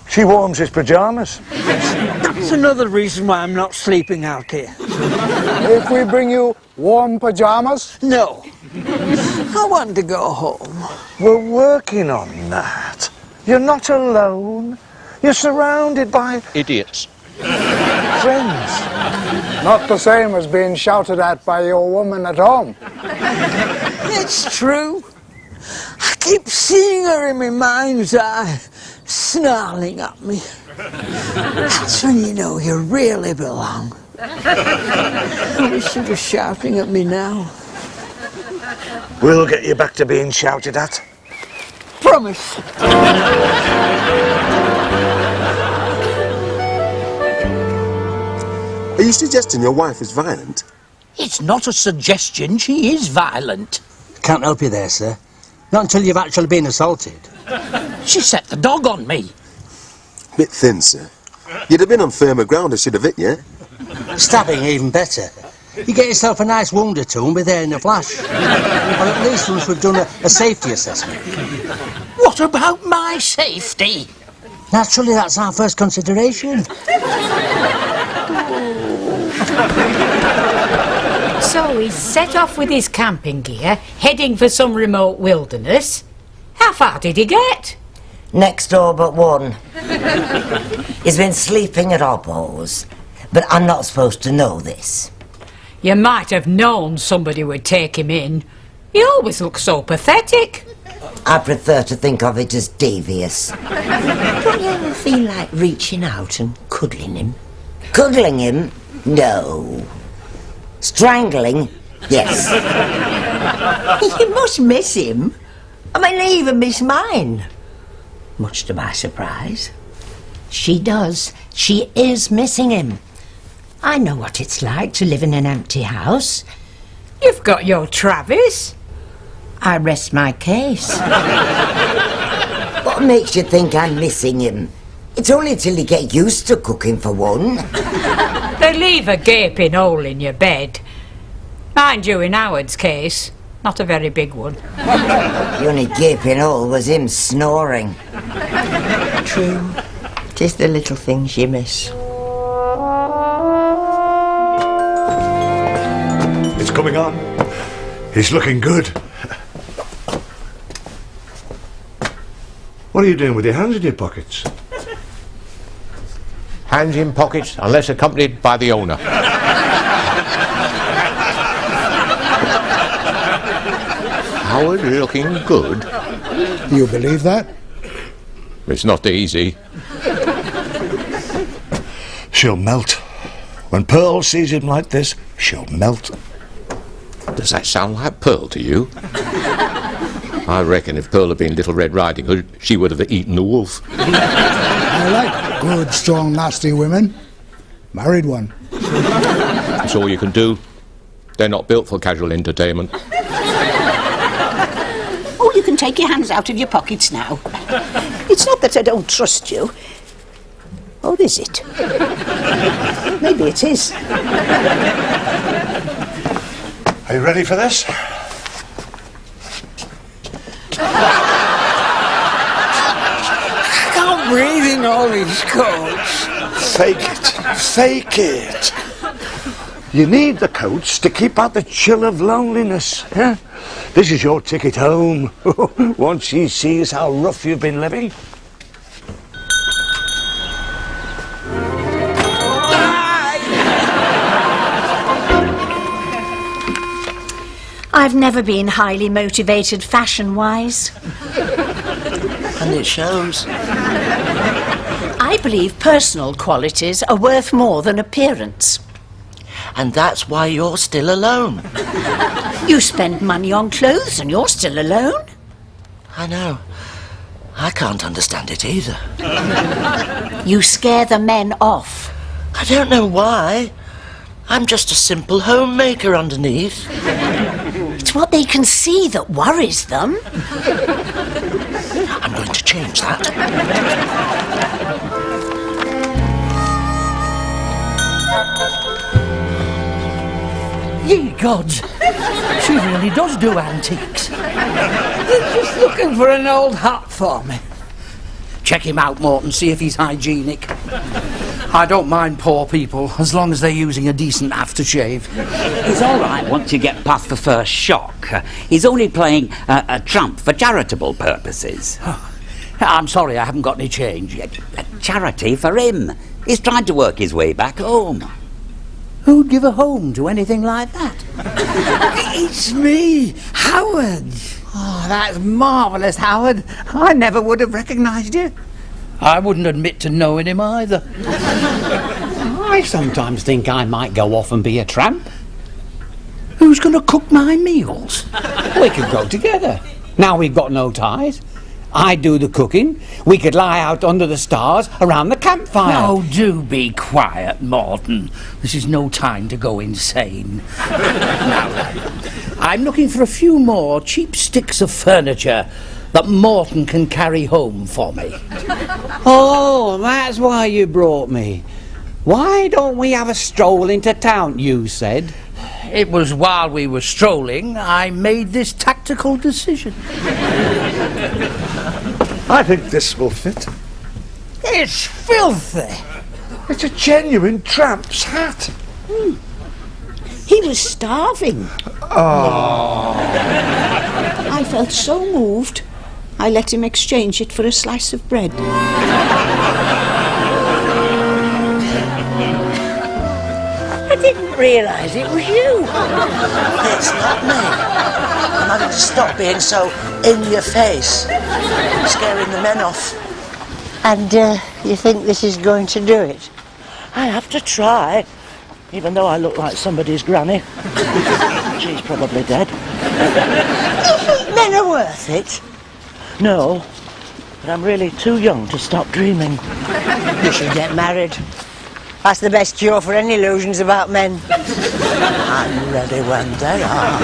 She warms his pyjamas. That's another reason why I'm not sleeping out here. If we bring you warm pajamas? No. I want to go home. We're working on that. You're not alone. You're surrounded by idiots. Friends. Not the same as being shouted at by your woman at home. It's true. I keep seeing her in my mind's eye, snarling at me. That's when you know you really belong. I wish she was shouting at me now. We'll get you back to being shouted at. Promise. Are you suggesting your wife is violent? It's not a suggestion, she is violent. Can't help you there, sir. Not until you've actually been assaulted. She set the dog on me. Bit thin, sir. You'd have been on firmer ground if she'd have hit you. Stabbing even better. You get yourself a nice wound or two and be there in a flash. Or at least once we've done a safety assessment. What about my safety? Naturally, that's our first consideration. So he's set off with his camping gear, heading for some remote wilderness. How far did he get? Next door but one. He's been sleeping at Obbo's, but I'm not supposed to know this. You might have known somebody would take him in. He always looks so pathetic. I prefer to think of it as devious. Don't you ever feel like reaching out and cuddling him? Cuddling him? No. Strangling? Yes. You must miss him. I mean, I even miss mine. Much to my surprise. She does. She is missing him. I know what it's like to live in an empty house. You've got your Travis. I rest my case. What makes you think I'm missing him? It's only till you get used to cooking for one. They leave a gaping hole in your bed. Mind you, in Howard's case, not a very big one. The only gaping hole was him snoring. True. It is the little things you miss. It's coming on. He's looking good. What are you doing with your hands in your pockets? Hands in pockets unless accompanied by the owner. Howard looking good. Do you believe that? It's not easy. She'll melt. When Pearl sees him like this, she'll melt. Does that sound like Pearl to you? I reckon if Pearl had been Little Red Riding Hood, she would have eaten the wolf. I like good, strong, nasty women. Married one. That's all you can do. They're not built for casual entertainment. Oh, you can take your hands out of your pockets now. It's not that I don't trust you. Or is it? Maybe it is. Are you ready for this? I can't breathe in all these coats. Fake it. Fake it. You need the coats to keep out the chill of loneliness. Yeah? This is your ticket home. Once she sees how rough you've been living. I've never been highly motivated fashion-wise. And it shows. I believe personal qualities are worth more than appearance. And that's why you're still alone. You spend money on clothes and you're still alone? I know. I can't understand it either. You scare the men off. I don't know why. I'm just a simple homemaker underneath. It's what they can see that worries them. I'm going to change that. Ye gods! She really does do antiques. He's just looking for an old hat for me. Check him out, Morton, see if he's hygienic. I don't mind poor people, as long as they're using a decent aftershave. He's all right once you get past the first shock. He's only playing a tramp for charitable purposes. I'm sorry, I haven't got any change. A charity for him. He's trying to work his way back home. Who'd give a home to anything like that? It's me, Howard. Oh, that's marvellous, Howard. I never would have recognised you. I wouldn't admit to knowing him either. I sometimes think I might go off and be a tramp. Who's going to cook my meals? We could go together. Now we've got no ties. I do the cooking. We could lie out under the stars around the campfire. Oh, do be quiet, Morton. This is no time to go insane. Now, I'm looking for a few more cheap sticks of furniture that Morton can carry home for me. Oh, that's why you brought me. Why don't we have a stroll into town, you said? It was while we were strolling I made this tactical decision. I think this will fit. It's filthy. It's a genuine tramp's hat. He was starving. Oh. I felt so moved, I let him exchange it for a slice of bread. I didn't realise it was you. It's not me. I'm having to stop being so in your face, scaring the men off. And you think this is going to do it? I have to try, even though I look like somebody's granny. She's probably dead. You think men are worth it? No, but I'm really too young to stop dreaming. You should get married. That's the best cure for any illusions about men. I'm ready when they are.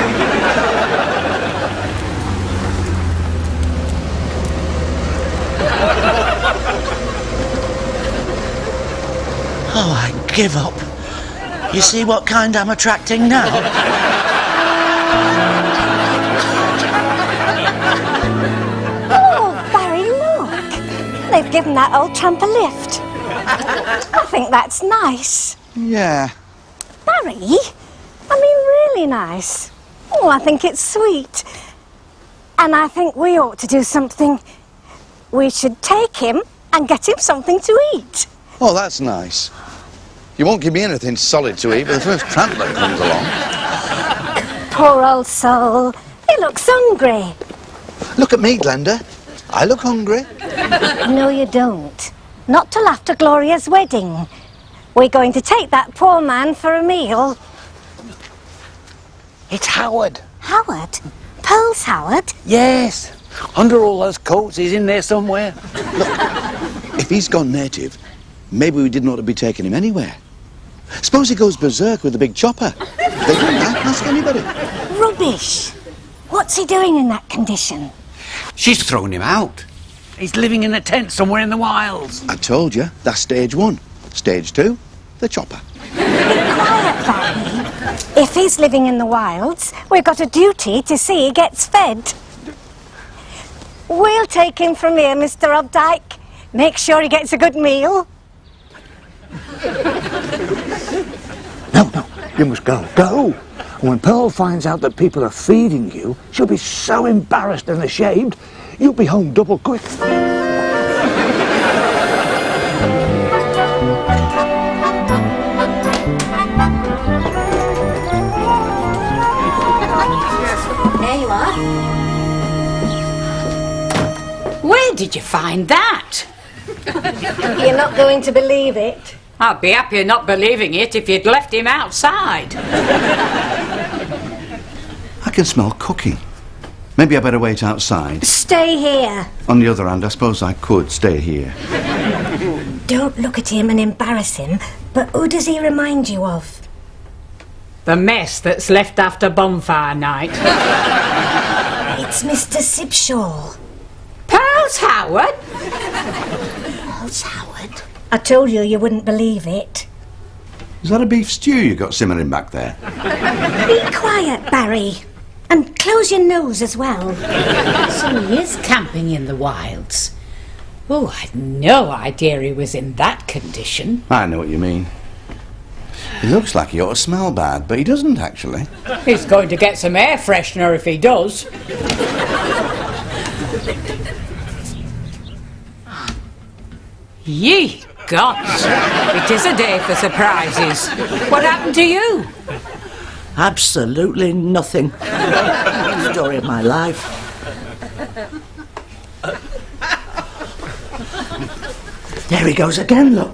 Oh, I give up. You see what kind I'm attracting now? Oh, Barry, look. They've given that old tramp a lift. I think that's nice. Yeah. Barry? I mean, really nice. Oh, I think it's sweet. And I think we ought to do something. We should take him and get him something to eat. Oh, that's nice. You won't give me anything solid to eat, but the first tramp that comes along. Poor old soul. He looks hungry. Look at me, Glenda. I look hungry. No, you don't. Not till after Gloria's wedding. We're going to take that poor man for a meal. It's Howard. Howard? Pearl's Howard? Yes. Under all those coats, he's in there somewhere. Look, if he's gone native, maybe we didn't ought to be taking him anywhere. Suppose he goes berserk with the big chopper. They don't ask anybody. Rubbish. What's he doing in that condition? She's thrown him out. He's living in a tent somewhere in the wilds. I told you, that's stage 1. Stage 2, the chopper. Quiet, Barry. If he's living in the wilds, we've got a duty to see he gets fed. We'll take him from here, Mr. Updike. Make sure he gets a good meal. No, you must go. Go! And when Pearl finds out that people are feeding you, she'll be so embarrassed and ashamed, you'll be home double quick. you are. Where did you find that? You're not going to believe it. I'd be happier not believing it if you'd left him outside. I can smell cooking. Maybe I better wait outside. Stay here. On the other hand, I suppose I could stay here. Don't look at him and embarrass him, but who does he remind you of? The mess that's left after bonfire night. It's Mr. Sibshaw. Pearls Howard? Pearls Howard? I told you you wouldn't believe it. Is that a beef stew you got simmering back there? Be quiet, Barry. And close your nose as well. So he is camping in the wilds. Oh, I'd no idea he was in that condition. I know what you mean. He looks like he ought to smell bad, but he doesn't actually. He's going to get some air freshener if he does. Ye gods! It is a day for surprises. What happened to you? Absolutely nothing. Story of my life. There he goes again, look.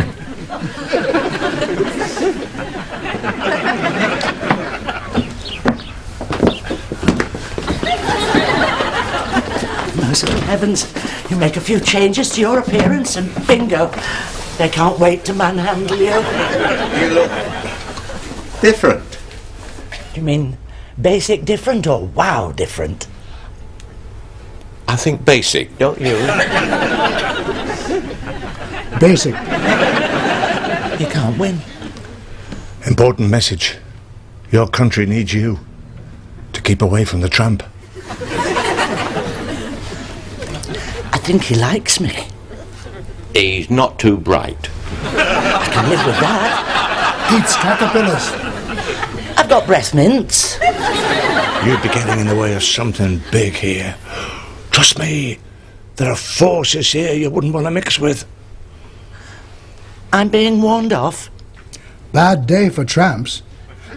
Merciful heavens, you make a few changes to your appearance and bingo, they can't wait to manhandle you. You look different. You mean basic different or wow different? I think basic, don't you? Basic. You can't win. Important message. Your country needs you to keep away from the tramp. I think he likes me. He's not too bright. I can live with that. Eats caterpillars. I've got breath mints. You'd be getting in the way of something big here. Trust me, there are forces here you wouldn't want to mix with. I'm being warned off. Bad day for tramps.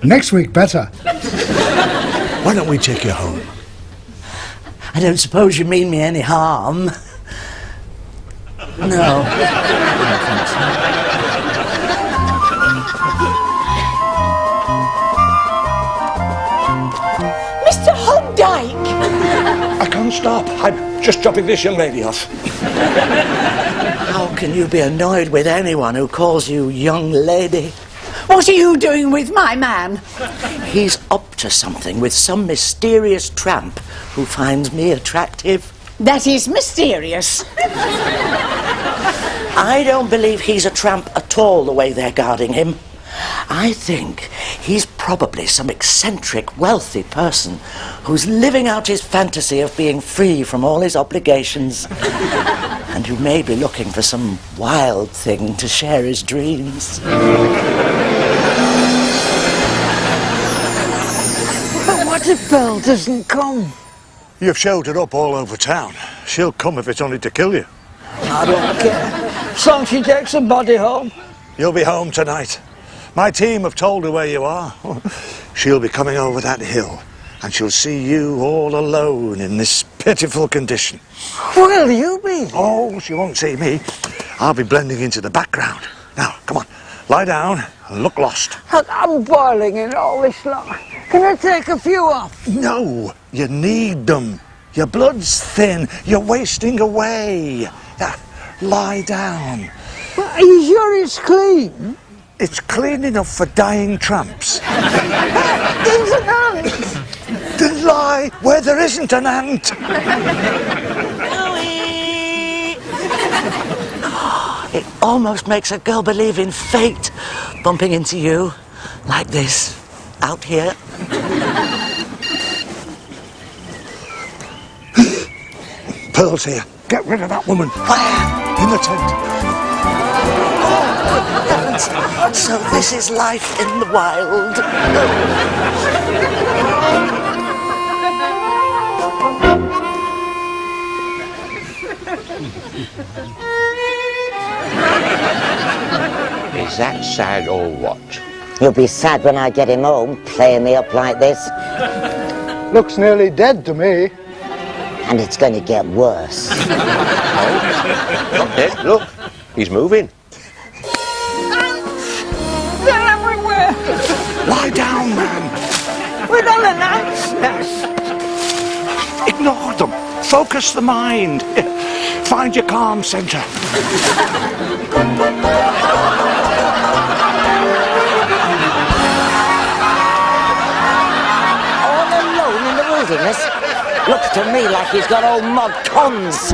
Next week better. Why don't we take you home? I don't suppose you mean me any harm. No. Mr. Hogdyke! I can't stop. I'm just dropping this young lady off. How can you be annoyed with anyone who calls you young lady? What are you doing with my man? He's up to something with some mysterious tramp who finds me attractive. That is mysterious. I don't believe he's a tramp at all the way they're guarding him. I think he's probably some eccentric, wealthy person who's living out his fantasy of being free from all his obligations and who may be looking for some wild thing to share his dreams. But what if Pearl doesn't come? You've showed her up all over town. She'll come if it's only to kill you. I don't care. As long as she takes the body home. You'll be home tonight. My team have told her where you are. She'll be coming over that hill, and she'll see you all alone in this pitiful condition. Where'll you be? Oh, she won't see me. I'll be blending into the background. Now, come on, lie down and look lost. I'm boiling in all this lot. Can I take a few off? No, you need them. Your blood's thin. You're wasting away. Lie down. But are you sure it's clean? It's clean enough for dying tramps. There's an ant. Then lie where there isn't an ant. It almost makes a girl believe in fate, bumping into you like this, out here. Pearl's here. Get rid of that woman. Where? In the tent. So this is life in the wild. Is that sad or what? You'll be sad when I get him home, playing me up like this. Looks nearly dead to me. And it's going to get worse. Not dead, look. He's moving. They're everywhere. Lie down, man. We're on an ant's nest. Ignore them. Focus the mind. Find your calm centre. All alone in the wilderness? Looks to me like he's got old Mod Cons.